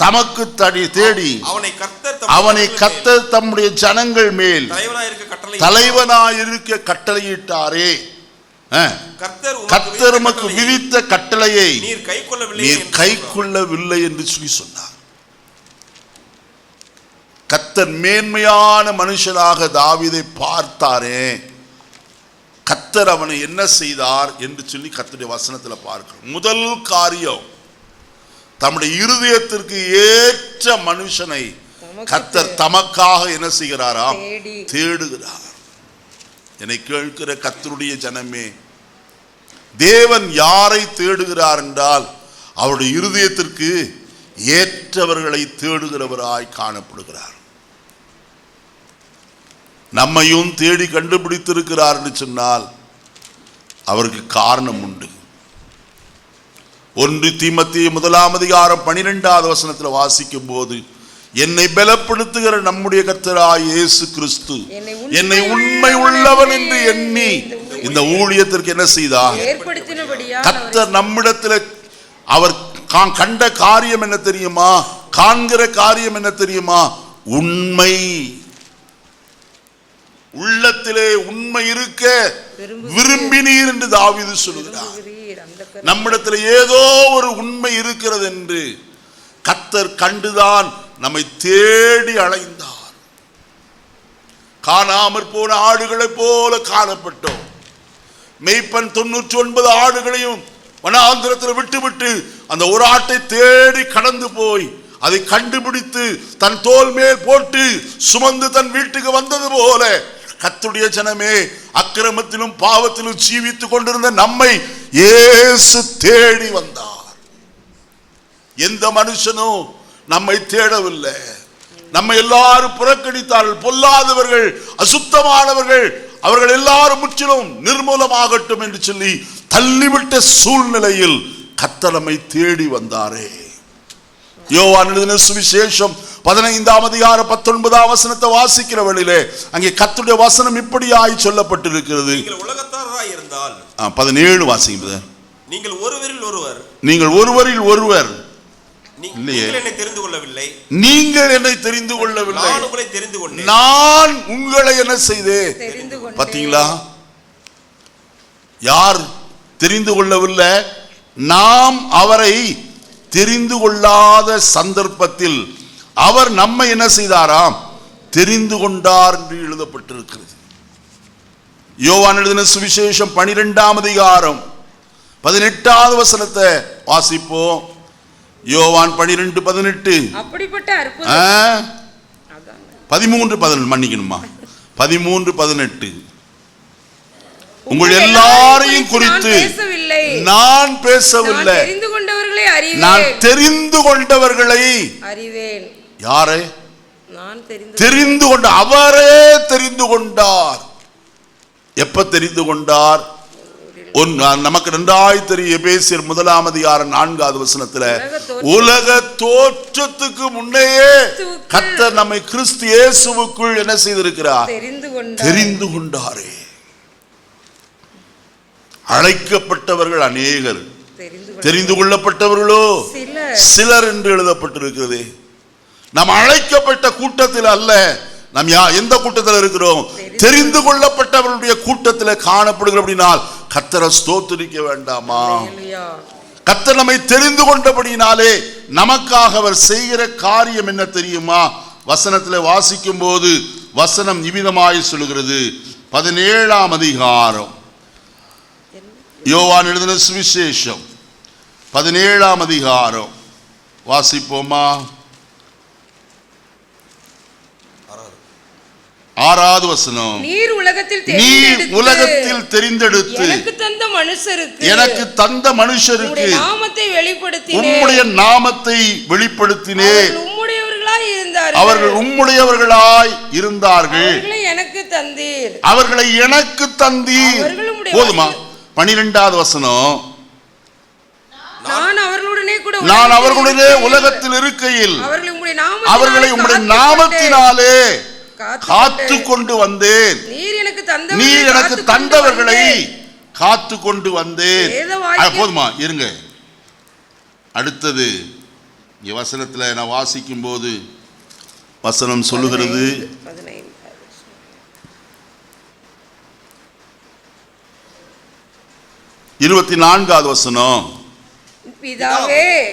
தமக்கு தேடி அவனை கர்த்தர் தம்முடைய ஜனங்கள் மேல் தலைவனாயிருக்க கட்டளையிட்டாரே. கர்த்தர் உமக்கு விதித்த கட்டளையை நீர் கைக்கொள்ளவில்லை என்று சொல்லி சொன்னார். கர்த்தர் மேன்மையான மனுஷனாக தாவீதை பார்த்தாரே. கர்த்தர் அவனை என்ன செய்தார் என்று சொல்லி கர்த்தருடைய வசனத்தில் பார்க்கிறோம். முதல் காரியம், தம்முடைய இருதயத்திற்கு ஏற்ற மனுஷனை கர்த்தர் தமக்காக என்ன செய்கிறாராம்? தேடுகிறார். என்னை கேட்கிற கர்த்தருடைய ஜனமே, தேவன் யாரை தேடுகிறார் என்றால் அவருடைய இருதயத்திற்கு ஏற்றவர்களை தேடுகிறவராய் காணப்படுகிறார். நம்மையும் தேடி கண்டுபிடித்திருக்கிறார் என்று சொன்னால் அவருக்கு காரணம் உண்டு. 1 தீமோத்தேயு 1:12 வாசிக்கும் போது, என்னை பலப்படுத்துகிற நம்முடைய கர்த்தராய் இயேசு கிறிஸ்து என்னை உண்மை உள்ளவன் என்று எண்ணி இந்த ஊழியத்திற்கு என்ன செய்தார்? கர்த்தர் நம்மிடத்தில் அவர் கண்ட காரியம் என்ன தெரியுமா? காண்கிற காரியம் என்ன தெரியுமா? உண்மை. உள்ளத்திலே உண்மை இருக்க விரும்பினீர் என்று தாவீது சொல்கிறார். நம்மிடத்தில் ஏதோ ஒரு உண்மை இருக்கிறது என்று கர்த்தர் கண்டுதான் நம்மை தேடி அழைந்தார். காணாமற் போன ஆடுகளைப் போல காணப்பட்டோம். மேய்ப்பன் 99 ஆடுகளையும் வனாந்திரத்தில் விட்டுவிட்டு அந்த ஒரு ஆட்டை தேடி கடந்து போய் அதை கண்டுபிடித்து தன் தோல் மேல் போட்டு சுமந்து தன் வீட்டுக்கு வந்தது போல கர்த்தருடைய ஜனமே, அக்கிரமத்திலும் பாவத்திலும் ஜீவித்துக் கொண்டிருந்த நம்மை இயேசு தேடி வந்தார். எந்த மனுஷனும் நம்மை தேடவில்லை. நம்ம எல்லாரும் புறக்கணித்தார்கள். பொல்லாதவர்கள், அசுத்தமானவர்கள், அவர்கள் எல்லாரும் முற்றிலும் நிர்மூலமாகட்டும் என்று சொல்லி தள்ளிவிட்ட சூழ்நிலையில் கர்த்தர் நம்மை தேடி வந்தாரே. யோவான் எழுதின சுவிசேஷம் 15:19 வாசிக்கிற வேளையிலே அங்கே கர்த்தருடைய வசனம் இப்படியாய் சொல்லப்பட்டிருக்கிறது. நீங்கள் உலகத்தாராய் இருந்தால் 17 வாசிங்க. நீங்கள் ஒருவரில் ஒருவர் நீங்கள் என்னை தெரிந்து கொள்ளவில்லை. நீங்கள் என்னை தெரிந்து கொள்ளவில்லை. நான் உங்களை தெரிந்து கொண்டேன். நான் உங்களை என்ன செய்தேன்? பாத்தீங்களா? யார் தெரிந்து கொள்ளவில்லை? நாம் அவரை தெரிந்து கொள்ளாத சந்தர்ப்பத்தில் அவர் நம்மை என்ன செய்தாராம்? தெரிந்து கொண்டார் என்று எழுதப்பட்டிருக்கிறது. யோவான் எழுதின சுவிசேஷம் 12:18 வாசிப்போம். யோவான் 12:18. அப்படிப்பட்ட அற்புதம் 13:18 மன்னிக்கணுமா? 13:18. உங்கள் எல்லாரையும் குறித்து நான் பேசவில்லை, நான் தெரிந்து கொண்டவர்களை அறிவேன். யாரை தெரிந்து கொண்ட? அவரே தெரிந்து கொண்டார். எப்ப தெரிந்து கொண்டார்? நமக்கு நன்றாய் தெரியும். எபேசியர் 1:4 உலக தோற்றத்துக்கு முன்னையே கர்த்தர் நம்மை கிறிஸ்து இயேசுவுக்குள் என்ன செய்திருக்கிறார்? தெரிந்து கொண்டாரே. அழைக்கப்பட்டவர்கள் அநேகர், தெரிந்து கொள்ளப்பட்டவர்களோ சிலர் என்று எழுதப்பட்டிருக்கிறது. நாம் அழைக்கப்பட்ட கூட்டத்தில் அல்ல. நாம் எந்த கூட்டத்தில் இருக்கிறோம்? தெரிந்து கொள்ளப்பட்டவர்களுடைய கூட்டத்தில் காணப்படுகிற. அப்படினால் கர்த்தரை ஸ்தோத்திரிக்க வேண்டாமா? கர்த்தர் நம்மை தெரிந்து கொண்டபடினாலே நமக்காக அவர் செய்கிற காரியம் என்ன தெரியுமா? வசனத்தில் வாசிக்கும் போது வசனம் இவ்விதமாய் சொல்கிறது. 17 யோவான் எழுதின சுவிசேஷம் 17 வாசிப்போமா? 6 நீர் உலகத்தில் தெரிந்தெடுத்து எனக்கு தந்த மனுஷருக்கு உம்முடைய நாமத்தை வெளிப்படுத்தினேன். அவர்கள் உம்முடையவர்களாய் இருந்தார்கள். அவர்களை எனக்கு தந்தீர். போதுமா? 12 நான் அவர்களுடனே உலகத்தில் இருக்கையில் அவர்களை உம்முடைய நாமத்தினாலே காத்து கொண்டு வந்தேன். நீர் எனக்கு தந்தவர்களை காத்து கொண்டு வந்தேன். போதுமா இருங்க. அடுத்தது வசனத்தில் நான் வாசிக்கும் போது வசனம் சொல்லுகிறது, 24வது வசனம்,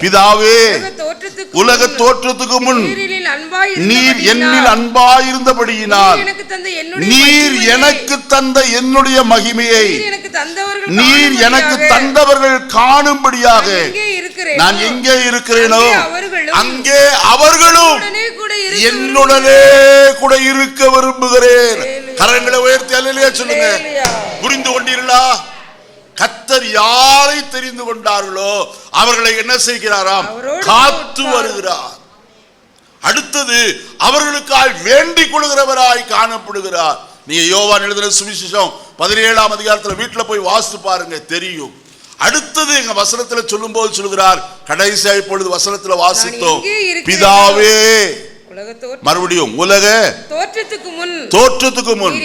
பிதாவே உலக தோற்றத்துக்கு முன் நீர் என்னில் அன்பாயிருந்தபடியினால் நீர் எனக்கு தந்த என்னுடைய மகிமையை நீர் எனக்கு தந்தவர்கள் காணும்படியாக நான் எங்கே இருக்கிறேனோ அங்கே அவர்களும் என்னுடனே கூட இருக்க விரும்புகிறேன். கரங்களை உயர்த்தி அல்லேலூயா சொல்லுங்க. புரிந்து கொண்டீர்களா? கர்த்தர் யாரை தெரிந்து கொண்டார்களோ அவர்களை என்ன செய்கிறாராம்? காத்து வருகிறார். அடுத்தது அவர்களுக்காய் வேண்டிக் கொள்கிறவராய் காணப்படுகிறார். நீங்க யோவான் எழுதின சுவிசேஷம் 17ஆம் அதிகாரத்தில் வீட்டில் போய் வாசித்து பாருங்க, தெரியும். அடுத்தது எங்க வசனத்துல சொல்லும் போது சொல்கிறார், கடைசியா இப்பொழுது வசனத்துல வாசித்தோம், பிதாவே மறுபடியும் உலக தோற்றத்துக்கு முன்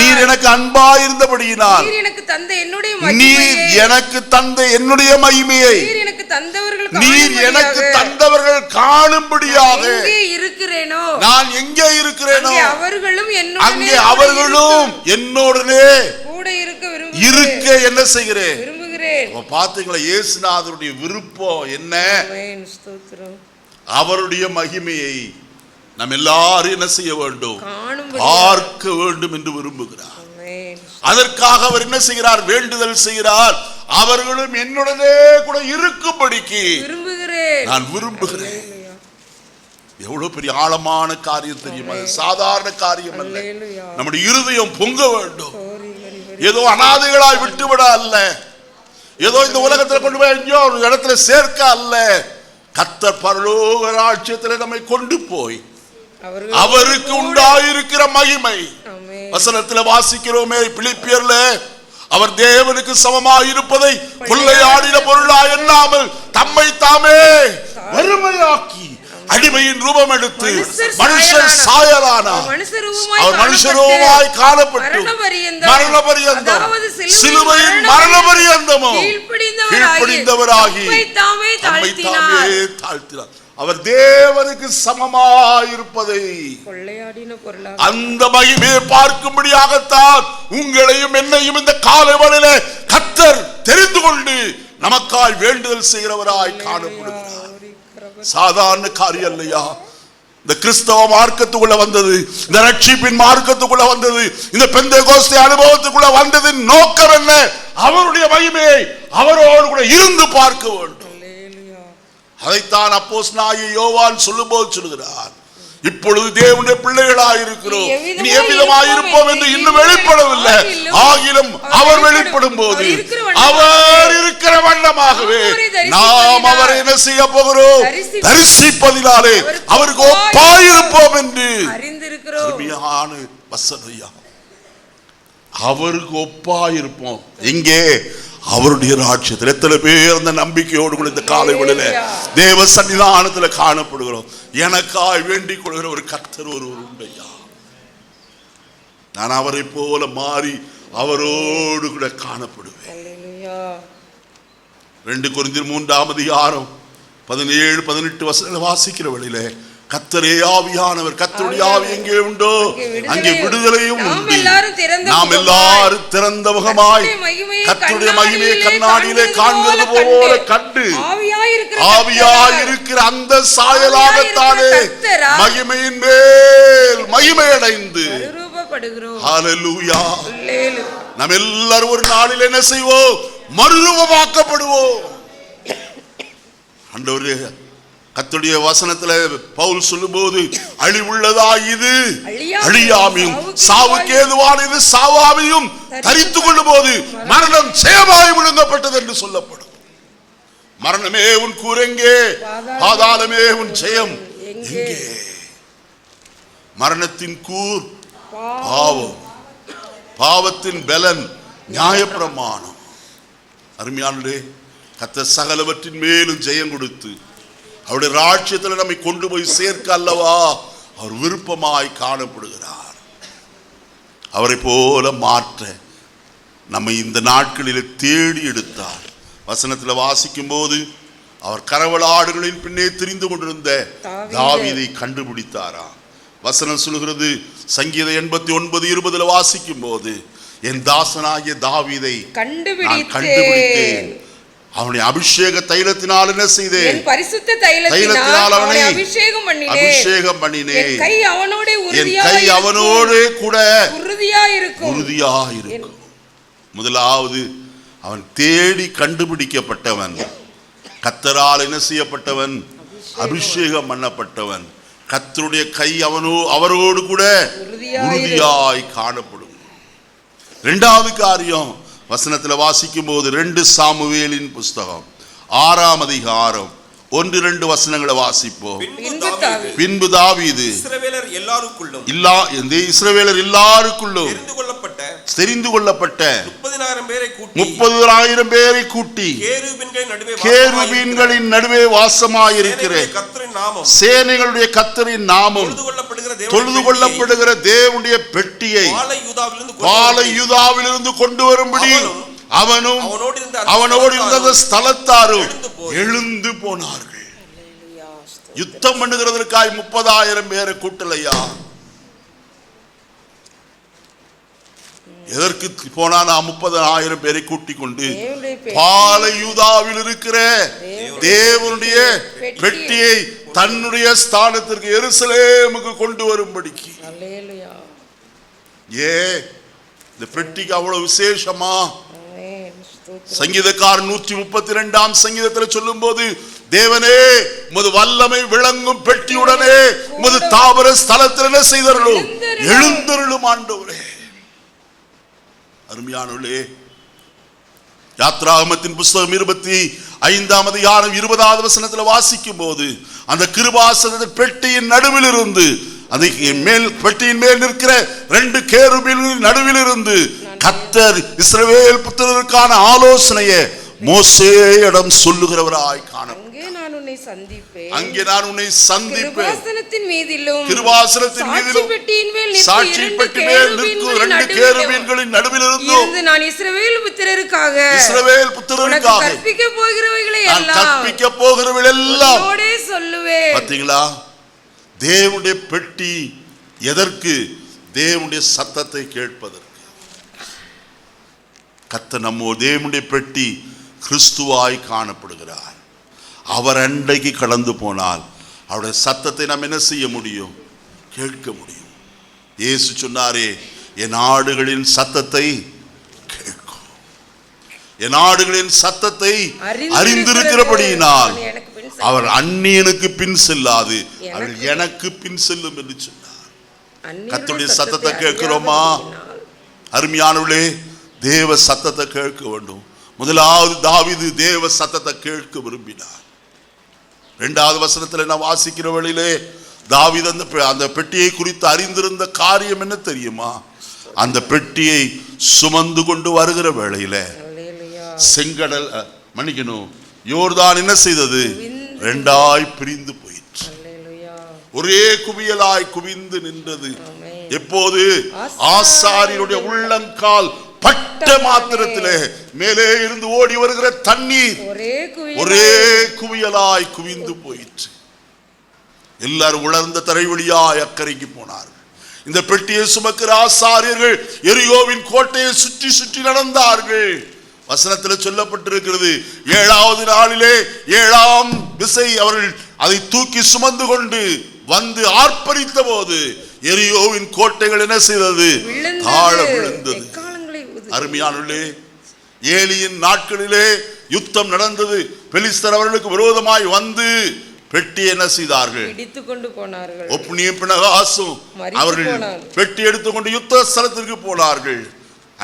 நீர் எனக்கு அன்பாயிருந்தபடியினால் நீர் எனக்கு தந்த என்னுடைய மகிமையை நீர் எனக்கு தந்தவர்கள் காணும்படியாக நான் எங்கே இருக்கிறேனோ அங்கே அவர்களும் என்னோடனே இருக்க என்ன செய்கிறேன். பாத்தீங்களா இயேசுநாதருடைய விருப்பம் என்ன? அவருடைய மகிமையை நாம் எல்லாரும் என்ன செய்ய வேண்டும்? பார்க்க வேண்டும் என்று விரும்புகிறார். அதற்காக அவர் என்ன செய்கிறார்? வேண்டுதல் செய்கிறார். அவர்களும் என்னுடனே கூட இருக்கும்படிக்கு நான் விரும்புகிறேன். எவ்வளவு பெரிய ஆழமான காரியம் தெரியுமா? சாதாரண காரியம் அல்ல. நம்முடைய இருதயம் பொங்க வேண்டும். ஏதோ அனாதைகளாய் விட்டுவிட அல்ல, ஏதோ இந்த உலகத்தில் கொண்டு போய் எங்கேயோ ஒரு இடத்துல சேர்க்க அல்ல. கர்த்தர் பரலோக ராஜ்யத்தில் நம்மை கொண்டு போய் அவருக்கு உண்டாயிருக்கிற மகிமை வசனத்தில் வாசிக்கிறோமே, பிலிப்பியர்ல அவர் தேவனுக்கு சமமாய் இருப்பதை கொள்ளையாடின பொருளாய் எண்ணாமல் தம்மை தாமே வறுமையாக்கி அடிமையின் ரூபம் எடுத்து மனுஷர் சாயலானார். அவர் மனுஷரூபமாய் காணப்பட்டு மரண பரியந்தம் சிலுவையின் மரண பரியந்தமும் கீழ்ப்படிந்தவராகி தம்மை தாமே தாழ்த்தினார். அவர் தேவனுக்கு சமமாயிருப்பதை அந்த மகிமையை பார்க்கும்படியாகத்தான் உங்களையும் என்னையும் இந்த காலைவெளியிலே கர்த்தர் தெரிந்து கொண்டு நமக்காய் வேண்டுதல் செய்கிறவராய் காணப்படுகிறார். சாதாரண காரியம் இல்லையா? இந்த கிறிஸ்தவ மார்க்கத்துக்குள்ள வந்தது, இந்த ரட்சிப்பின் மார்க்கத்துக்குள்ள வந்தது, இந்த பெந்தேகோஸ்தே அனுபவத்துக்குள்ள வந்ததின் நோக்கம் என்ன? அவருடைய மகிமையை அவரோடு கூட இருந்து பார்க்க வேண்டும். அதைத்தான் அப்போஸ்தலனாகிய யோவான் சொல்லும்போது சொல்கிறார், இப்பொழுது தேவனுடைய பிள்ளைகளாய் இருக்கிறோம், இனி எவ்விதமாய் இருப்போம் என்று இன்னும் வெளிப்படவில்லை. ஆகிலும் அவர் வெளிப்படும் போது அவர் இருக்கிற வண்ணமாகவே நாம் அவரை என்ன செய்ய போகிறோம்? தரிசிப்பதினாலே அவருக்கு ஒப்பாயிருப்போம் என்று அருமையான வசனம். அவருக்கு ஒப்பாயிருப்போம். எங்கே? அவருடைய ராஜ்யத்தில். எத்தனை பேர் அந்த நம்பிக்கையோடு கூட இந்த காலை வேளையில தேவ சன்னிதானத்தில் காணப்படுகிறோம். எனக்காய் வேண்டிக் கொள்கிற ஒரு கர்த்தர் ஒருவர் உண்டையா, நான் அவரை போல மாறி அவரோடு கூட காணப்படுவேன். 2 கொரிந்தியர் 3ஆம் அதிகாரம் 17-18 வசனங்களை வாசிக்கிற வழியில கர்த்தரே ஆவியானவர், கர்த்தருடைய ஆவி எங்கே உண்டோ அங்கே விடுதலையும் உண்டு. நாம் எல்லாரும் திறந்த முகமாய் கர்த்தருடைய மகிமையை கண்ணாடியிலே காண்கிறது போல கண்டு ஆவியாயிருக்கிற அந்த சாயலாகத்தானே மகிமையின் மேல் மகிமை அடைந்து ஹல்லேலூயா நாம் எல்லாரும் ஒரு நாளில் என்ன செய்வோம்? மறுரூபமாக்கப்படுவோம். ஆண்டவரே, கர்த்தருடைய வசனத்துல பவுல் சொல்லும்போது அழிவுள்ளதா இது அழியாமையும் சாவுக்கு ஏதுவான இது சாவாமையும் தரித்து கொள்ளும் போது மரணம் ஜெயமாய் விழுங்கப்பட்டது என்று சொல்லப்படும். மரணமே உன் கூர் எங்கே? பாதாளமே உன் ஜெயம் எங்கே? மரணத்தின் கூர் பாவம், பாவத்தின் பலன் நியாயப்பிரமாணம். அருமையானே, கர்த்தர் சகலவற்றின் மேலும் ஜெயம் கொடுத்து அவருடைய ராஜ்யத்தில் நம்மை கொண்டு போய் சேர்க்க அல்லவா அவர் விருப்பமாய் காணப்படுகிறார். அவரை போல மாற்ற நம்மை இந்த நாட்களில் தேடி எடுத்தார். வசனத்தில் வாசிக்கும் போது அவர் கரவலாடுகளின் பின்னே திரிந்து கொண்டிருந்த தாவீதை கண்டுபிடித்தாரா. வசனம் சொல்கிறது, சங்கீதம் 89:20 வாசிக்கும் போது, என் தாசனாகிய தாவீதை கண்டுபிடித்தேன், அவனை அபிஷேக தைலத்தினால் என்ன செய்தேன், பரிசுத்த தைலத்தினால் அவனை அபிஷேகம் பண்ணினேன், என் கை அவனோடு கூட உறுதியாயிருக்கும். முதலாவது அவன் தேடி கண்டுபிடிக்கப்பட்டவன், கர்த்தரால் என்ன செய்யப்பட்டவன், அபிஷேகம் பண்ணப்பட்டவன். கர்த்தருடைய கை அவரோடு கூட உறுதியாய் காணப்படும். இரண்டாவது காரியம் வசனத்தில் வாசிக்கும் போது 2 சாமுவேலின் புஸ்தகம் 6ஆம் அதிகாரம் 1-2 வசனங்களை வாசிப்போம். பின்பு தாவீது இஸ்ரவேலர் எல்லாருக்குள்ளும் தெரிந்து கொள்ளப்பட்ட 30,000 பேரை கூட்டி கேருபீன்களின் நடுவே வாசமாயிருக்கிற சேனைகளுடைய கர்த்தரின் நாமம் தொழுது கொள்ளப்படுகிற தேவனுடைய பெட்டியை பாலையூதாவிலிருந்து கொண்டு வரும்படி அவனும் அவனோடு இருந்த ஸ்தலத்தாரும் எழுந்து போனார்கள். யுத்தம் பண்ணுகிறதற்காக 30,000 பேரை கூட்டலையா. எதற்கு போனா 30,000 பேரை கூட்டிக் கொண்டு பாலையூதாவில் இருக்கிற தேவனுடைய பெட்டியை தன்னுடைய ஸ்தானத்திற்கு எருசலேமுக்கு கொண்டு வரும்படிக்கு. இந்த பெட்டிக்கு அவ்வளவு விசேஷமா? சங்கீதக்காரன் 132ஆம் சங்கீதத்தில் சொல்லும் போது, தேவனே உமது வல்லமை விளங்கும் பெட்டியுடனே உமது தாவர ஸ்தலத்தில் என்ன செய்தருளும், எழுந்தருளும் ஆண்டவரே. அருமையானவர்களே, யாத்ராகமத்தின் புஸ்தகம் 25ஆம் அதிகாரம் 20வது வசனத்தில் வாசிக்கும் போது, அந்த கிருபாசனத்தின் பெட்டியின் நடுவில் இருந்து, பெட்டியின் மேல் நிற்கிற 2 கேருபீன்களின் நடுவில் இருந்து கர்த்தர் இஸ்ரவேல் புத்திரருக்கான ஆலோசனையை மோசேயிடம் சொல்லுகிறவராய் காணப்பட்டார். அங்கே நான் உன்னை சந்திப்பேன், கிருபாசனத்தின் மீதிலும் சாட்சி பெட்டி மேல் நிற்கும் 2 கேருபீன்களின் நடுவில் இருந்து நான் இஸ்ரவேல் புத்திரருக்காக கற்பிக்க போகிறவைகளை எல்லாம் சொல்லுவேன். பாத்தீங்களா? தேவனுடைய பெட்டி எதற்கு? தேவனுடைய சத்தத்தை கேட்பதற்கு. கர்த்தர் தேவனுடைய பெட்டி கிறிஸ்துவாய் காணப்படுகிறார். அவர் அண்டைக்கு கடந்து போனால் அவருடைய சத்தத்தை நாம் என்ன செய்ய முடியும்? கேட்க முடியும். இயேசு சொன்னாரே, என் ஆடுகளின் சத்தத்தை கேட்கும். என் ஆடுகளின் சத்தத்தை அறிந்திருக்கிறபடியினால் அவர் அந்நியனுக்கு பின் செல்லாது, அவள் எனக்கு பின் செல்லும் என்று சொன்னார். கர்த்தருடைய சத்தத்தை கேட்கிறோமா? அருமையானவர்களே, தேவ சத்தத்தை கேட்க வேண்டும். முதலாவது தாவீது தேவ சத்தத்தை கேட்க விரும்பினார். 2வது வசனத்தில் நான் வாசிக்கிற வழியிலே, தாவீது அந்த பெட்டியை குறித்து அறிந்திருந்த காரியம் என்ன தெரியுமா? அந்த பெட்டியை சுமந்து கொண்டு வருகிற வேளையில செங்கடல் மன்னிக்கணும், யோர்தான் என்ன செய்தது? 2ஆய் பிரிந்து போயிற்று. ஒரே குவியலாய் குவிந்து நின்றது. எப்போது? ஆசாரியனுடைய உள்ளங்கால் பட்ட மாத்திரத்திலே மேலே இருந்து ஓடி வருகிற தண்ணீர் ஒரே குவியலாய் குவிந்து போயிற்று. எல்லாரும் உலர்ந்த தரை வழியாய் அக்கறைக்கு போனார்கள். இந்த பெட்டியை சுமக்கிற ஆசாரியர்கள் எரிகோவின் கோட்டையை சுற்றி சுற்றி நடந்தார்கள். வசனத்தில் சொல்லப்பட்டிருக்கிறது, 7வது நாளிலே 7ஆம் விசை அவர்கள் அதை தூக்கி சுமந்து கொண்டு வந்து ஆர்ப்பரித்த போது எரிகோவின் கோட்டைகள் என்ன செய்தது? தாழ விழுந்தது. அருமையானவர்களே, ஏலியின் நாட்களிலே யுத்தம் நடந்தது. பெலிஸ்தர் அவர்களுக்கு விரோதமாய் வந்து பெட்டி என்ன செய்தார்கள்? இடித்துக்கொண்டு போனார்கள். ஒப்னியும் பினகாசும் அவர்கள் பெட்டி எடுத்துக்கொண்டு யுத்த ஸ்தலத்திற்கு போனார்கள்.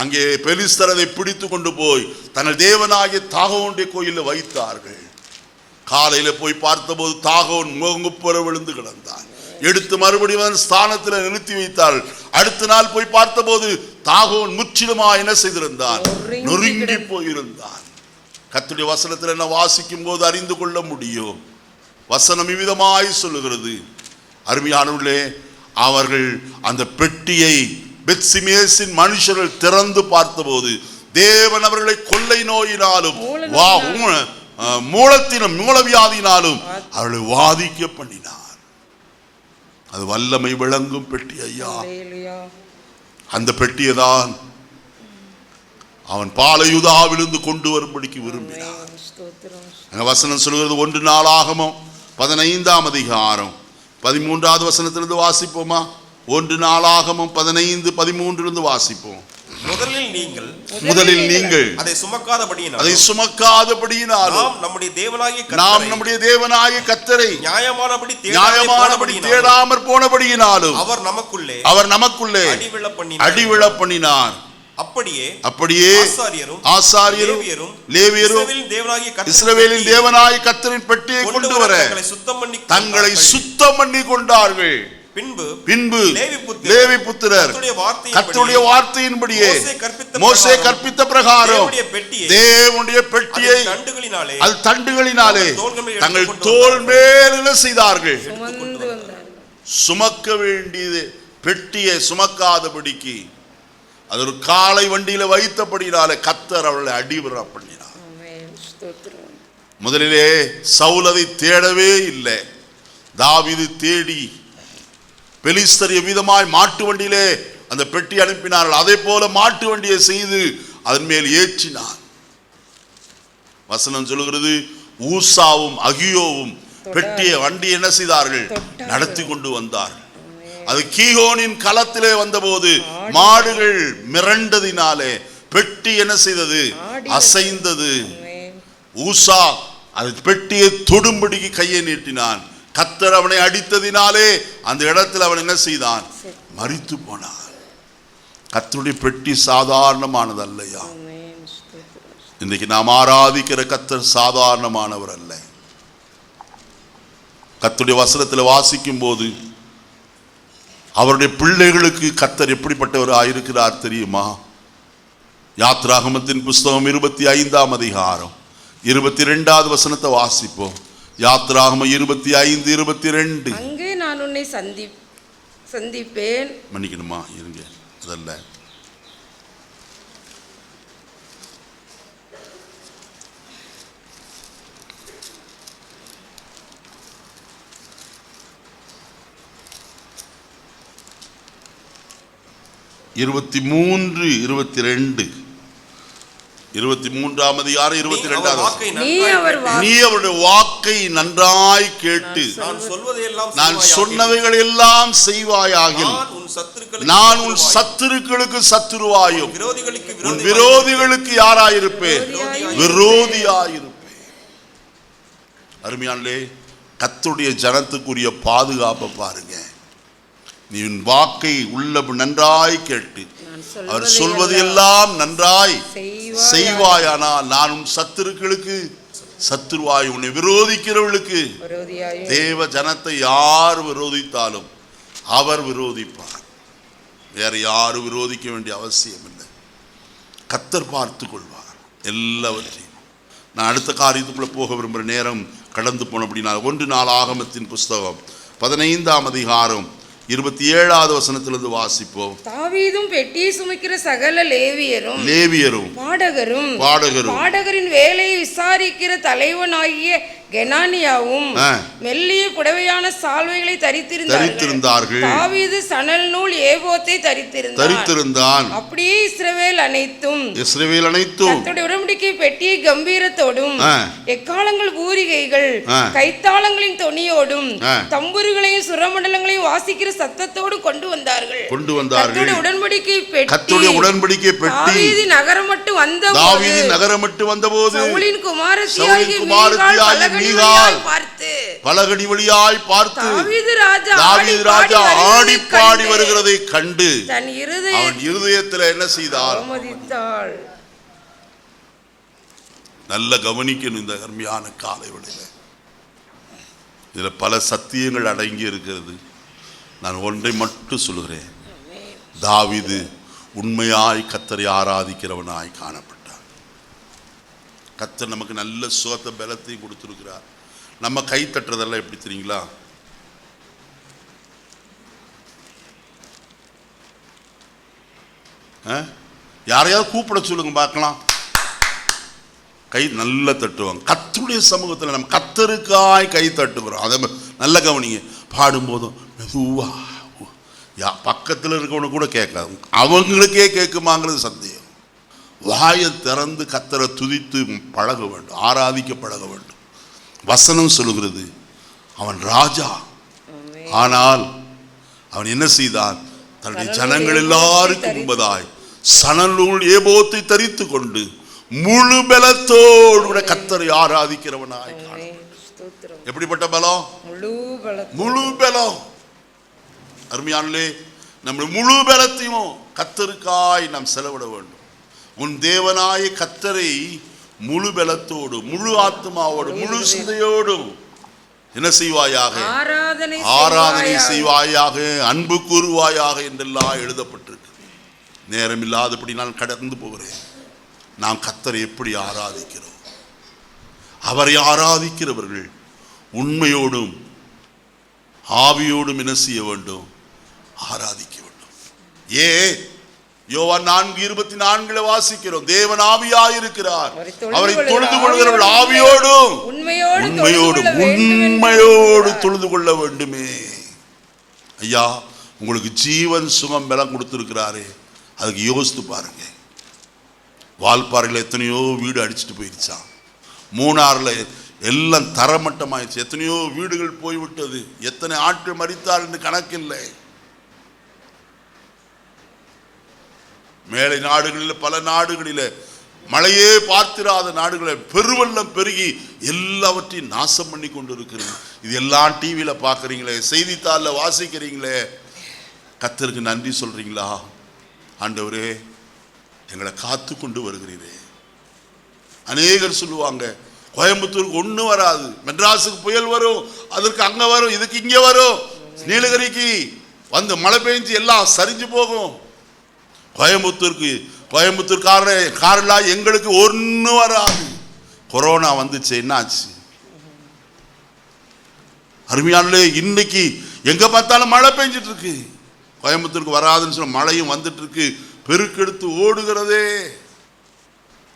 அங்கே பெலிஸ்தர் அதை பிடித்து கொண்டு போய் தங்கள் தேவனாகிய தாகோனுடைய கோயிலில் வைத்தார்கள். காலையில போய் பார்த்தபோது தாகோன் முகங்குப்புற விழுந்து கிடந்தான். எடுத்து மறுபடியும் ஸ்தானத்தில் நிறுத்தி வைத்தாள். அடுத்த நாள் போய் பார்த்தபோது தாகோன் முற்றிலுமா என்ன செய்திருந்தான்? நொறுங்கி போயிருந்தான். கர்த்தருடைய வசனத்தில் என்ன வாசிக்கும் போது அறிந்து கொள்ள முடியும். வசனம் இவ்விதமாய் சொல்லுகிறது, அருமையானவர்களே, அவர்கள் அந்த பெட்டியை பெத்சிமேசின் மனுஷர்கள் திறந்து பார்த்தபோது தேவன் அவர்களை கொள்ளை நோயினாலும் மூலவியாதினாலும் அவர்களை வாதிக்க பண்ணினார். அது வல்லமை விளங்கும் பெட்டி ஐயா. அந்த பெட்டியை தான் அவன் பாலயுதாவிலிருந்து கொண்டு வரும்படிக்கு விரும்பினார். வசனம் சொல்கிறது 1 நாளாகமம் 15ஆம் அதிகாரம் 13வது வசனத்திலிருந்து வாசிப்போமா? 1 நாளாகமம் 15:13 வாசிப்போம். முதலில் நீங்கள் அதை சுமக்காதபடியினாலும் நாம் நம்முடைய தேவனாகிய கர்த்தரை நியாயமானபடி தேடாமற் போனபடியினாலும் அவர் நமக்குள்ளே அடிவிழ பண்ணினார். அப்படியே ஆசாரியரும் லேவியரும் இஸ்ரவேலின் தேவனாகிய கர்த்தரின் பெட்டியை கொண்டு வர தங்களை சுத்தம் பண்ணி கொண்டார்கள். பின்பு லேவி புத்திரர் கர்த்தருடைய வார்த்தையின்படியே மோசே கற்பித்த பிரகாரம் தேவனுடைய பெட்டியை அது தண்டுகளினாலே தங்கள் தோள் மேல் செய்தார்கள். சுமக்க வேண்டியது பெட்டியை சுமக்காதபடிக்கு அது ஒரு காளை வண்டியில வைத்தபடினாலே கர்த்தர் அவர்களை அடிவிழ பண்ணினார். முதலிலே சவுல் அதை தேடவே இல்லை. தாவீது தேடி பெலிஸ்தர் எவ்விதமாய் மாட்டு வண்டியிலே அந்த பெட்டி அனுப்பினார்கள், அதே போல மாட்டு வண்டியை செய்து அதன் மேல் ஏற்றினார். வசனம் சொல்லுகிறது, ஊசாவும் அகியோவும் பெட்டியை வண்டி என்ன செய்தார்கள்? நடத்தி கொண்டு வந்தார்கள். அது கீகோனின் களத்திலே வந்தபோது மாடுகள் மிரண்டதினாலே பெட்டி என்ன செய்தது? அசைந்தது. ஊசா அது பெட்டியை தொடும்படிக்கு கையை நீட்டினான். கர்த்தர் அவனை அடித்ததினாலே அந்த இடத்தில் அவன் என்ன செய்தான்? மரித்து போனான். கர்த்தருடைய பெட்டி சாதாரணமானது அல்லையா. இன்றைக்கு நாம் ஆராதிக்கிற கர்த்தர் சாதாரணமானவர் அல்ல. கர்த்தருடைய வசனத்தில் வாசிக்கும் போது அவருடைய பிள்ளைகளுக்கு கர்த்தர் எப்படிப்பட்டவர் ஆயிருக்கிறார் தெரியுமா? யாத்ராகமத்தின் புஸ்தகம் 25ஆம் அதிகாரம் 22வது வசனத்தை வாசிப்போம். யாத்ராகமம் 25:22. அங்கே நான் உன்னை சந்திப்பேன். மன்னிக்கணுமா, இருங்க, அதல்ல. இருபத்தி 23ஆம் அதிகாரம் 22வது. நீ அவருடைய வாக்கை நன்றாய் கேட்டு நான் சொன்னவைகள் எல்லாம் செய்வாயாகில் நான் உன் சத்துருக்களுக்கு சத்துருவாயும் உன் விரோதிகளுக்கு யாராயிருப்பேன்? விரோதியாயிருப்பேன். அருமையானே, கர்த்தருடைய ஜனத்துக்குரிய பாதுகாப்பை பாருங்க. நீ உன் வாக்கை உள்ள நன்றாய் கேட்டு அவர் சொல்வது எல்லாம் நன்றாய் செய்வாயானால் நான் உன் சத்துருக்களுக்கு சத்துருவாய் உன்னை விரோதிக்கிறவர்களுக்கு. தேவ ஜனத்தை யார் விரோதித்தாலும் அவர் விரோதிப்பார். வேற யாரும் விரோதிக்க வேண்டிய அவசியம் இல்லை. கர்த்தர் பார்த்து கொள்வார் எல்லாவற்றையும். நான் அடுத்த காரியத்துக்குள்ள போக விரும்புகிற நேரம் கடந்து போன அப்படின்னா 1 நாளாகமத்தின் புஸ்தகம் 15ஆம் அதிகாரம் 27வது வசனத்திலிருந்து வாசிப்போம். தாவீதும் பெட்டியை சுமக்கிற சகல லேவியரும் பாடகரின் வேலையை விசாரிக்கிற தலைவனாகிய கெனானியாவும் மெல்லிய புடவையான சால்வைகளை தரித்திருந்தார்கள். தாவீது சணல் நூல் ஏபோத்தை தரித்திருந்தான். அப்படியே இஸ்ரவேல் அனைத்தும் கர்த்தருடைய உடன்படிக்கை பெட்டியை கம்பீரத்தோடும் எக்காலங்கள் பூரிகைகள் கைத்தாளங்களின் தொனியோடும் தம்புருகளையும் சுரமண்டலங்களையும் வாசிக்கிற சத்தத்தோடு கொண்டு வந்தார்கள். கர்த்தருடைய உடன்படிக்கை பெட்டி தாவீது நகரம் மட்டும் வந்தபோது சவுலின் குமாரத்தியாகிய மீகாள் பலகடி வழியாய் பார்த்து தாவீது ராஜா ஆடி பாடி வருகிறதை கண்டு அவன் இருதயத்தில் என்ன செய்தாள்? நல்ல கவனிக்கணும் இந்த அருமையான காலை வேளையில. இதுல பல சத்தியங்கள் அடங்கி இருக்கிறது. நான் ஒன்றை மட்டும் சொல்கிறேன். தாவீது உண்மையாய் கர்த்தரை ஆராதிக்கிறவனாய் காணப்பட்டார். கர்த்தர் நமக்கு நல்ல சுகத்தை பலத்தையும் கொடுத்திருக்கிறார். நம்ம கை தட்டுறதெல்லாம் எப்படி தெரியுங்களா? யாரையாவது கூப்பிட சொல்லுங்க பார்க்கலாம். கை நல்லா தட்டுவாங்க. கர்த்தருடைய சமூகத்தில் நம்ம கர்த்தருக்காய் கை தட்டுகிறோம். அதை நல்ல கவனிங்க. பாடும்போதும் மெதுவா, பக்கத்தில் இருக்கவனு கூட கேட்காது, அவங்களுக்கே கேட்குமாங்கிறது சந்தேகம். வாயை திறந்து கர்த்தரை துதித்து பழக வேண்டும், ஆராதிக்க பழக வேண்டும். வசனம் சொல்லுகிறது, அவன் ராஜா, ஆனால் அவன் என்ன செய்தான்? தன்னுடைய ஜனங்கள் எல்லாருக்கும் முன்பதாய் சணநூல் ஏபோத்தை தரித்து கொண்டு முழு பலத்தோடு கர்த்தரை ஆராதிக்கிறவனாய். எப்படிப்பட்ட பலம்? முழு பலம். அருமையானே, நம்ம முழு பலத்தையும் கர்த்தருக்காய் நாம் செலவிட வேண்டும். உன் தேவனாய கர்த்தரை முழு பலத்தோடு, முழு ஆத்மாவோடு, முழு சிந்தையோடும் என்ன செய்வாயாக? ஆராதனை செய்வாயாக, அன்பு கூறுவாயாக என்றெல்லாம் எழுதப்பட்டிருக்கு. நேரம் இல்லாதபடி நான் கடந்து போகிறேன். நாம் கர்த்தரை எப்படி ஆராதிக்கிறோம்? அவரை ஆராதிக்கிறவர்கள் உண்மையோடும் ஆவியோடும் என்ன செய்ய வேண்டும்? ஆராதிக்க வேண்டும். யோவான் 4:24 வாசிக்கிறோம், தேவன் ஆவியாயிருக்கிறார், அவரை தொழுது கொள்கிறவர்கள் ஆவியோடும் உண்மையோடு தொழுது கொள்ள வேண்டுமே. ஐயா, உங்களுக்கு ஜீவன் சுகம் பலம் கொடுத்திருக்கிறாரே, அதுக்கு யோசித்து பாருங்க. வால்பாறையில் எத்தனையோ வீடு அடிச்சுட்டு போயிடுச்சான். மூணாறில் எல்லாம் தரமட்டமாயிடுச்சு. எத்தனையோ வீடுகள் போய்விட்டது. எத்தனை ஆட்கள் மரித்தார் என்று கணக்கில்லை. மேலை நாடுகளில், பல நாடுகளில், மழையே பார்த்திராத நாடுகளில் பெருவெள்ளம் பெருகி எல்லாவற்றையும் நாசம் பண்ணி கொண்டு இருக்கிறது. இது எல்லாம் டிவியில் பார்க்குறீங்களே, செய்தித்தாளில் வாசிக்கிறீங்களே. கர்த்தருக்கு நன்றி சொல்றீங்களா? ஆண்டவரே, எங்களை காத்து கொண்டு வருகிறீரே. அநேகர் சொல்லுவாங்க, கோயம்புத்தூருக்கு ஒன்றும் வராது, மெட்ராஸுக்கு புயல் வரும், அதற்கு அங்கே வரும், இதுக்கு இங்கே வரும், நீலகிரிக்கு வந்து மழை பெஞ்சு எல்லாம் சரிஞ்சு போகும். கோயம்புத்தூர் காரெல்லாம் எங்களுக்கு ஒன்றும் வராது. கொரோனா வந்துச்சு, என்னாச்சு? அருமையானே, இன்னைக்கு எங்க பார்த்தாலும் மழை பெஞ்சிட்டு இருக்கு. கோயம்புத்தூருக்கு வராதுன்னு சொல்ல மழையும் வந்துட்டு இருக்கு, பெருக்கெடுத்து ஓடுகிறதே.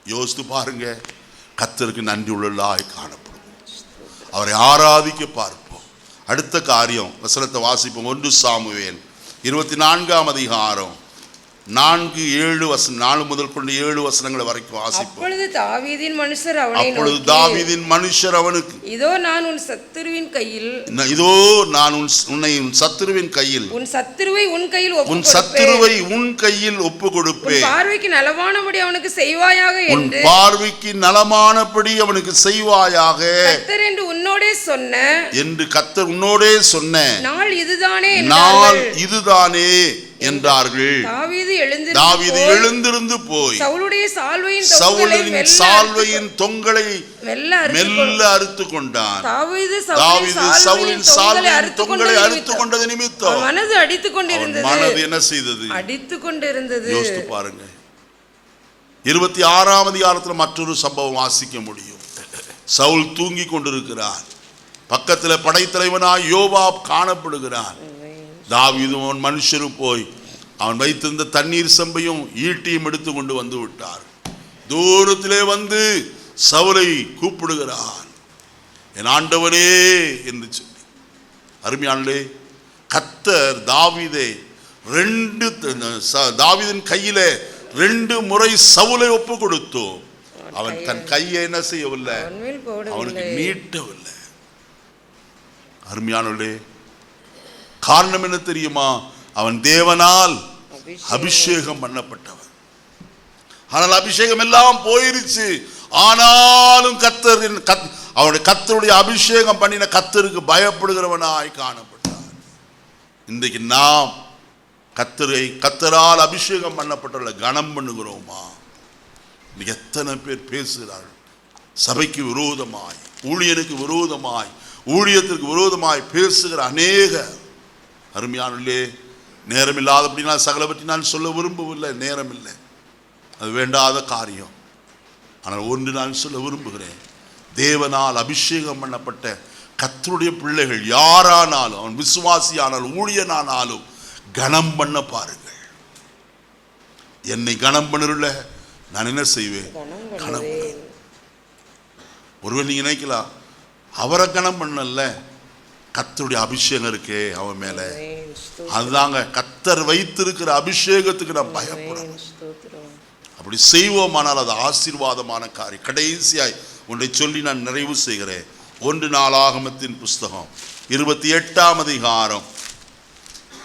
யோசித்து பாருங்க. கர்த்தருக்கு நன்றி உள்ளவர்களாய் காணப்படும். அவரை ஆராதிக்க பார்ப்போம். அடுத்த காரியம், வசனத்தை வாசிப்போம். 1 சாமுவேல் 24ஆம் அதிகாரம் 4 முதல் கொண்டு 7 வசனங்கள் வரைக்கும் வாசிப்போம். அப்பொழுது தாவீதின் மனுஷர் அவனுக்கு, இதோ நான் உன் சத்துருவின் கையில், உன் சத்துருவை உன் கையில் ஒப்பு கொடுப்பேன். பார்வைக்கு நலமானபடி அவனுக்கு செய்வாயாக என்று, பார்வைக்கு நலமானபடி அவனுக்கு செய்வாயாக கர்த்தர் என்று கர்த்தர் உன்னோடே சொன்ன நாள் இதுதானே என்றார்கள். தாவீது எழுந்திருந்து போய் சவுலின் சால்வையின் தொங்கலை மெல்ல அறுத்து கொண்டான். தாவீது சவுலின் சால்வையின் தொங்கலை அறுத்து கொண்டது நிமித்தம் மனது அடித்துக் கொண்டிருந்தது. மனது என்ன செய்தது? அடித்துக் கொண்டிருந்தது. யோசித்து பாருங்க. 26ஆம் அதிகாரத்தில் மற்றொரு சம்பவம் வாசிக்க முடியும். சவுல் தூங்கி கொண்டிருக்கிறார். பக்கத்தில் படைத்தலைவனாய் யோவாப் காணப்படுகிறார். தாவீதும் மனுஷரும் போய் அவன் வைத்திருந்த தண்ணீர் சம்பையும் ஈட்டியும் எடுத்து கொண்டு வந்து விட்டார். தூரத்திலே வந்து சவுலை கூப்பிடுகிறார், என் ஆண்டவனே என்று சொல்லி. அருமையானே, கர்த்தர் தாவீதின் கையிலே 2 முறை சவுலை ஒப்பு கொடுத்தோம். அவன் தன் கையை என்ன செய்யவில்லை? அவனுக்கு நீட்டவில்லை. அருமையானே, காரணம் என்ன தெரியுமா? அவன் தேவனால் அபிஷேகம் பண்ணப்பட்டவன். ஆனால் அபிஷேகம் எல்லாம் போயிருச்சு. ஆனாலும் அவனுடைய கர்த்தருடைய அபிஷேகம் பண்ணின கர்த்தருக்கு பயப்படுகிறவனாய் காணப்பட்டான். இன்றைக்கு நாம் கர்த்தரால் அபிஷேகம் பண்ணப்பட்டவர்களை கனம் பண்ணுகிறோமா? எத்தனை பேர் பேசுகிறார்கள்? சபைக்கு விரோதமாய், ஊழியனுக்கு விரோதமாய், ஊழியத்திற்கு விரோதமாய் பேசுகிற அநேக. அருமையானே, நேரம் இல்லாதபடி நான் சகலவற்றை நான் சொல்ல விரும்பவில்லை, நேரம் இல்லை, அது வேண்டாத காரியம். ஆனால் ஒன்று நான் சொல்ல விரும்புகிறேன். தேவனால் அபிஷேகம் பண்ணப்பட்ட கர்த்தருடைய பிள்ளைகள் யாரானாலும், அவன் விசுவாசியானாலும் ஊழியனானாலும் கனம் பண்ண பாருங்கள். என்னை கனம் பண்ணுறல நான் என்ன செய்வேன்? கனம். ஒருவர் நீங்க நினைக்கலாம், அவரை கனம் பண்ணல, கர்த்தருடைய அபிஷேகம் இருக்கே அவன் மேல, அதுதாங்க கர்த்தர் வைத்திருக்கிற அபிஷேகத்துக்கு நான் பயப்படணும். அப்படி செய்வோமானால் அது ஆசீர்வாதமான காரியம். கடைசியாய் ஒன்றை சொல்லி நான் நிறைவு செய்கிறேன். 1 நாளாகமத்தின் புஸ்தகம் 28ஆம் அதிகாரம்.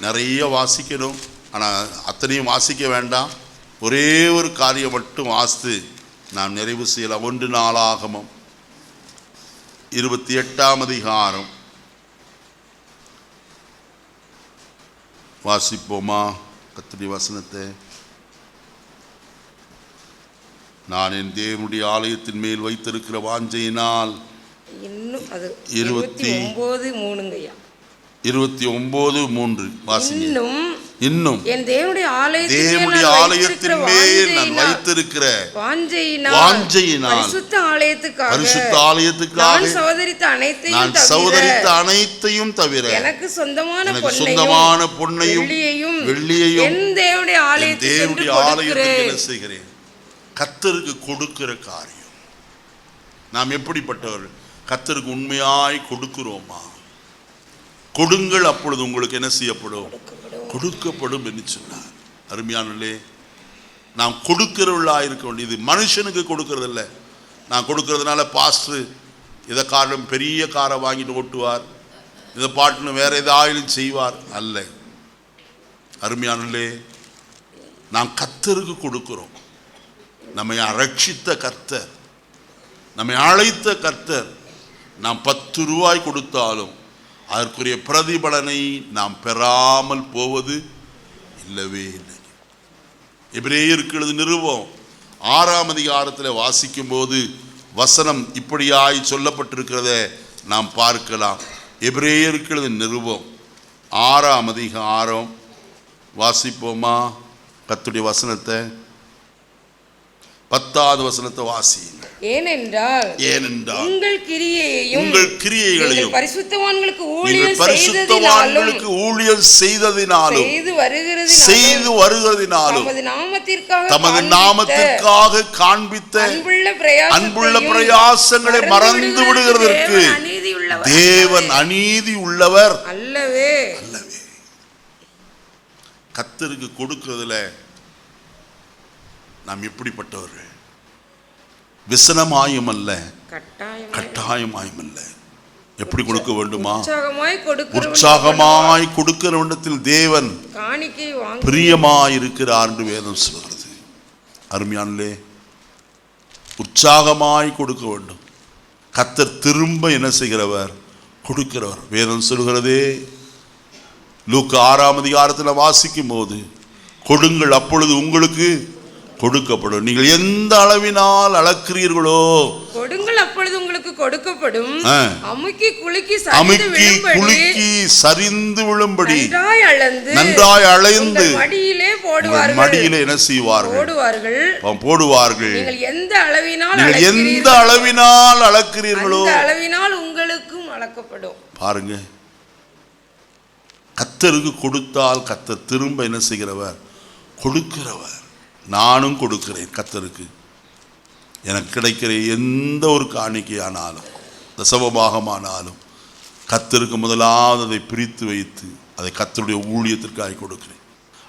நிறைய வாசிக்கணும், ஆனால் அத்தனையும் வாசிக்க வேண்டாம். ஒரே ஒரு காரியம் மட்டும் வாசித்து நாம் நிறைவு செய்யலாம். 1 நாளாகமம் 28ஆம் அதிகாரம் வாசிப்போமா கர்த்தருடைய வசனத்தை? நான் என் தேவனுடைய ஆலயத்தின் மேல் வைத்திருக்கிற வாஞ்சையினால். இன்னும் அது 29:3 வாசிங்க. இன்னும் என் தேவனுடைய ஆலயத்தின் மேல் நான் வைத்திருக்கிற வாஞ்சையினால் பரிசுத்த ஆலயத்துக்காக நான் சவதரித்த அனைத்தையும் தவிர எனக்கு சொந்தமான பொன்னையும் வெள்ளியையும் என் தேவனுடைய ஆலயத்துக்கு என்ன செய்கிறேன்? கர்த்தருக்கு கொடுக்கிற காரியம். நாம் எப்படிப்பட்டவர்கள்? கர்த்தருக்கு உண்மையாய் கொடுக்கிறோமா? கொடுங்கள், அப்பொழுது உங்களுக்கு என்ன செய்யப்படும்? கொடுக்கப்படும் என்று சொன்னார். அருமையானே, நாம் கொடுக்கிறவர்களாக இருக்க வேண்டியது. மனுஷனுக்கு கொடுக்கறது இல்லை. நான் கொடுக்கறதுனால பாஸ்டர் இதை காரணம் பெரிய காரை வாங்கிட்டு ஓட்டுவார், இதை பாட்டுன்னு வேற ஏதாயிலும் செய்வார் அல்ல. அருமையானே, நாம் கர்த்தருக்கு கொடுக்கிறோம். நம்மை ரட்சித்த கர்த்தர், நம்மை அழைத்த கர்த்தர். நாம் 10 ரூபாய் கொடுத்தாலும் அதற்குரிய பிரதிபலனை நாம் பெறாமல் போவது இல்லவே இல்லை. எபிரேயருக்கு எழுதின நிருபம் 6ஆம் அதிகாரத்தில் வாசிக்கும் போது வசனம் இப்படியாய் சொல்லப்பட்டிருக்கிறத நாம் பார்க்கலாம். எபிரேயருக்கு எழுதின நிருபம் 6ஆம் அதிகாரம் வாசிப்போமா கர்த்தருடைய வசனத்தை? 10வது வசனத்தை வாசியுங்கள். ஏனென்றால் உங்கள் கிரியைகளையும் பரிசுத்தவான்களுக்கு ஊழியம் செய்ததினாலும் செய்து வருகிறதினாலும் தமது நாமத்திற்காக காண்பித்த அன்புள்ள பிரயாசங்களை மறந்து விடுகிறதற்கு தேவன் அநீதி உள்ளவர் அல்லவே. கர்த்தருக்கு கொடுக்கிறதுல நாம் எப்படிப்பட்டவர்கள்? விசனமாயும் அல்ல, கட்டாயமாயும் அல்ல. எப்படி கொடுக்க வேண்டுமா? உற்சாகமாய் கொடுக்கிற இடத்தில் தேவன் பிரியமாய் இருக்கிறார் என்று வேதம் சொல்கிறது. அருமையானே, உற்சாகமாய் கொடுக்க வேண்டும். கர்த்தர் திரும்ப என்ன செய்கிறவர்? கொடுக்கிறவர். வேதம் சொல்கிறதே, லூக்கா 6ஆம் அதிகாரத்தில் வாசிக்கும் போது, கொடுங்கள் அப்பொழுது உங்களுக்கு கொடுக்கப்படும். நீங்கள் எந்த அளவினால் அளக்கிறீர்களோ கொடுங்கள் அப்பொழுது உங்களுக்கு கொடுக்கப்படும். அமுக்கி குலுக்கி சரிந்து விழும்படி நன்றாய் அளந்து மடியிலே என்ன செய்வார்கள்? போடுவார்கள். நீங்கள் எந்த அளவினால் அளக்கிறீர்களோ அளவினால் உங்களுக்கும் அளக்கப்படும். பாருங்க, கர்த்தருக்கு கொடுத்தால் கர்த்தர் திரும்ப என்ன செய்கிறவர்? கொடுக்கிறவர். நானும் கொடுக்கிறேன் கர்த்தருக்கு. எனக்கு கிடைக்கிற எந்த ஒரு காணிக்கையானாலும் தசமபாகமானாலும் கர்த்தருக்கு முதலாவது அதை பிரித்து வைத்து அதை கர்த்தருடைய ஊழியத்திற்காக கொடுக்கிறேன்.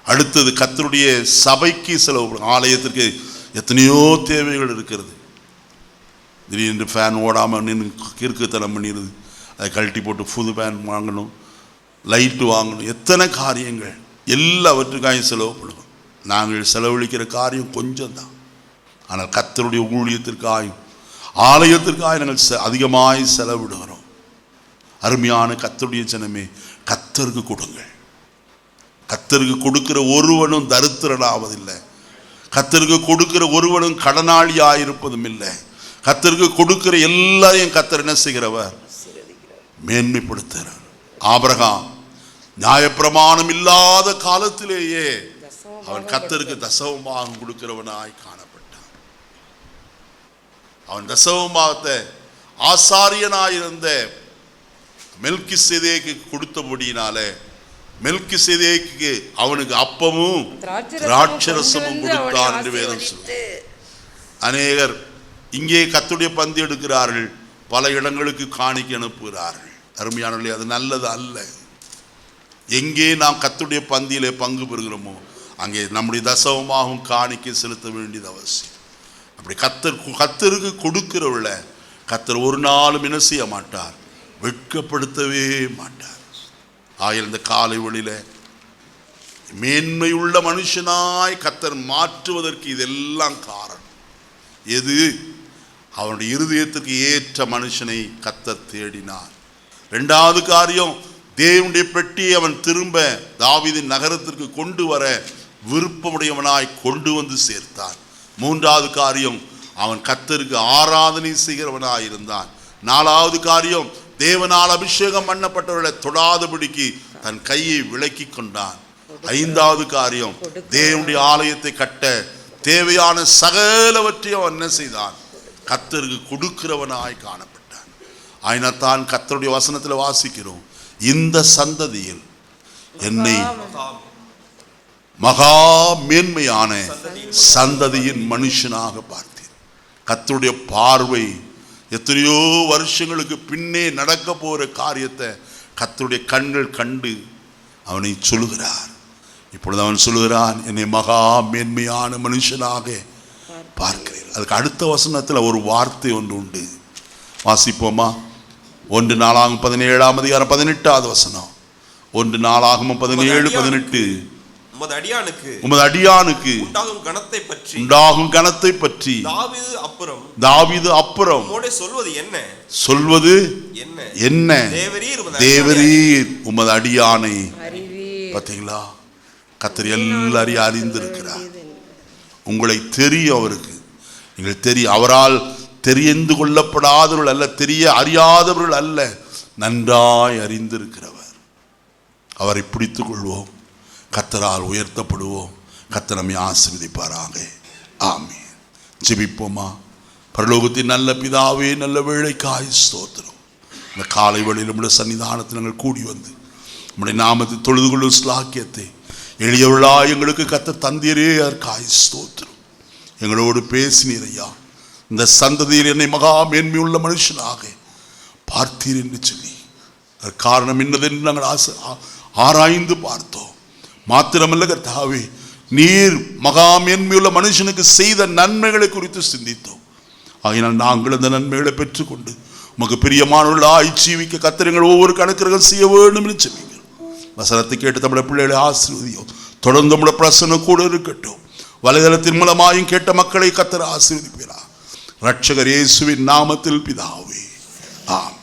அடுத்தது கர்த்தருடைய சபைக்கு செலவு. ஆலயத்திற்கு எத்தனையோ தேவைகள் இருக்கிறது. திடீரென்று ஃபேன் ஓடாமல் நின்று கிறுக்குத்தனம் பண்ணிடுது, அதை கழட்டி போட்டு புது ஃபேன் வாங்கணும், லைட்டு வாங்கணும், எத்தனை காரியங்கள். எல்லாவற்றுக்காக செலவுப்படுவோம். நாங்கள் செலவழிக்கிற காரியம் கொஞ்சம் தான். ஆனால் கர்த்தருடைய ஊழியத்திற்காயும் ஆலயத்திற்காக நாங்கள் அதிகமாய் செலவிடுகிறோம். அருமையான கர்த்தருடைய ஜனமே, கர்த்தருக்கு கொடுங்கள். கர்த்தருக்கு கொடுக்கிற ஒருவனும் தரித்திரனாவதில்லை. கர்த்தருக்கு கொடுக்கிற ஒருவனும் கடனாளியாயிருப்பதும் இல்லை. கர்த்தருக்கு கொடுக்கிற எல்லாரையும் கர்த்தர் என்ன செய்கிறவர்? மேன்மைப்படுத்துகிறார். ஆபிரகாம் நியாயப்பிரமாணம் இல்லாத காலத்திலேயே அவன் கர்த்தருக்கு தசமபாகம் கொடுக்கிறவனாய் காணப்பட்டான். அவன் தசமபாகத்தை ஆசாரியனாயிருந்த மெல்கிசேதேக்கு கொடுத்தபடியினாலே மெல்கிசேதேக்கு அவனுக்கு அப்பமும் திராட்சரசமும் கொடுத்தான் என்று வேதம் சொல்லுது. அநேகர் இங்கே கர்த்தருடைய பந்தி எடுக்கிறார்கள், பல இடங்களுக்கு காணிக்கை அனுப்புகிறார்கள். அருமையானவர்களே, அது நல்லது அல்ல. எங்கே நாம் கர்த்தருடைய பந்தியிலே பங்கு பெறுகிறோமோ அங்கே நம்முடைய தசமமாகவும் காணிக்கை செலுத்த வேண்டியது அவசியம். அப்படி கர்த்தருக்கு கொடுக்கிறவள கர்த்தர் ஒரு நாளும் என்ன செய்ய மாட்டார், வெட்கப்படுத்தவே மாட்டார். ஆகிய இந்த காலை வழியில மேன்மையுள்ள மனுஷனாய் கர்த்தர் மாற்றுவதற்கு இதெல்லாம் காரணம். எது? அவனுடைய இருதயத்துக்கு ஏற்ற மனுஷனை கர்த்தர் தேடினார். இரண்டாவது காரியம், தேவனுடைய பெட்டியை அவன் திரும்ப தாவீதின் நகரத்திற்கு கொண்டு வர விருப்பமுடையவனாய் கொண்டு வந்து சேர்த்தான். மூன்றாவது காரியம், அவன் கர்த்தருக்கு ஆராதனை செய்கிறவனாய் இருந்தான். நாலாவது காரியம், தேவனால் அபிஷேகம் பண்ணப்பட்டவர்களை தொடாதபடிக்கு தன் கையை விலக்கி கொண்டான். ஐந்தாவது காரியம், தேவனுடைய ஆலயத்தை கட்ட தேவையான சகலவற்றையும் அவன் என்ன செய்தான், கர்த்தருக்கு கொடுக்கிறவனாய் காணப்பட்டான். ஆயினத்தான் கர்த்தருடைய வசனத்தில் வாசிக்கிறோம், இந்த சந்ததியில் என்னை மகா மேன்மையான சந்ததியின் மனுஷனாக பார்த்தேன். கர்த்தருடைய பார்வை எத்தனையோ வருஷங்களுக்கு பின்னே நடக்க போகிற காரியத்தை கர்த்தருடைய கண்கள் கண்டு அவனை சொல்லுகிறார். இப்பொழுது அவன் சொல்லுகிறான், என்னை மகா மேன்மையான மனுஷனாக பார்க்கிறேன். அதுக்கு அடுத்த வசனத்தில் ஒரு வார்த்தை ஒன்று உண்டு, வாசிப்போமா? 1 நாளாகமம் 17ஆம் அதிகாரம் 18வது வசனம். 1 நாளாகமம் 17:18. உமது அடியானுக்கு உண்டாகும் கனத்தை பற்றி தாவீது அப்புறம் சொல்வது என்ன? தேவரீர் உமது அடியானை. பார்த்தீங்களா, கர்த்தர் எல்லாரையும் அறிந்திருக்கிறார். உங்களை தெரியும் அவருக்கு. நீங்கள் தெரியும், அவரால் தெரிந்து கொள்ளப்படாதவர்கள் அல்ல, தெரிய அறியாதவர்கள் அல்ல, நன்றாய் அறிந்திருக்கிறவர். அவரை பிடித்துக் கொள்வோம், கர்த்தரால் உயர்த்தப்படுவோம். கர்த்தர் நம்மை ஆசீர்வதிப்பாராக. ஆமென். ஜெபிப்போமா? பரலோகத்தின் நல்ல பிதாவே, நல்ல வேளைக்காய் ஸ்தோத்திரம். இந்த காலை வேளையில் நம்முடைய சன்னிதானத்தில் நாங்கள் கூடி வந்து நம்முடைய நாமத்தை தொழுது கொள்ளும் ஸ்லாக்கியத்தை எளியவர்களா எங்களுக்கு கர்த்தர் தந்தீரே, அதற்காய் ஸ்தோத்திரம். எங்களோடு பேசினீர் ஐயா. இந்த சந்ததியில் என்னை மகா மேன்மையுள்ள மனுஷனாக பார்த்தீர் என்று சொல்லி அதற்கு காரணம் என்னதென்று நாங்கள் ஆராய்ந்து பார்த்தோம். மாத்திரமல்ல கர்த்தாவே, நீர் மகா மேன்மையுள்ள மனுஷனுக்கு செய்த நன்மைகளை குறித்து சிந்தித்தோம். ஆகினால் நாங்கள் அந்த நன்மைகளை பெற்றுக்கொண்டு உமக்கு பிரியமானவர்களாய் ஜீவிக்க கர்த்தர் எங்கள் ஒவ்வொரு கணக்குகள் செய்ய வேண்டும் என்று சொல்லுங்கள். வசனத்தை கேட்டு நம்முடைய பிள்ளைகளை ஆசீர்வதியும். தொடர்ந்து நம்முடைய பிரசன்னம் கூட இருக்கட்டும். வலைதளத்தின் மூலமாயும் கேட்ட மக்களை கர்த்தர் ஆசீர்வதிப்பார். இரட்சகர் இயேசுவின் நாமத்தில் பிதாவே, ஆமென்.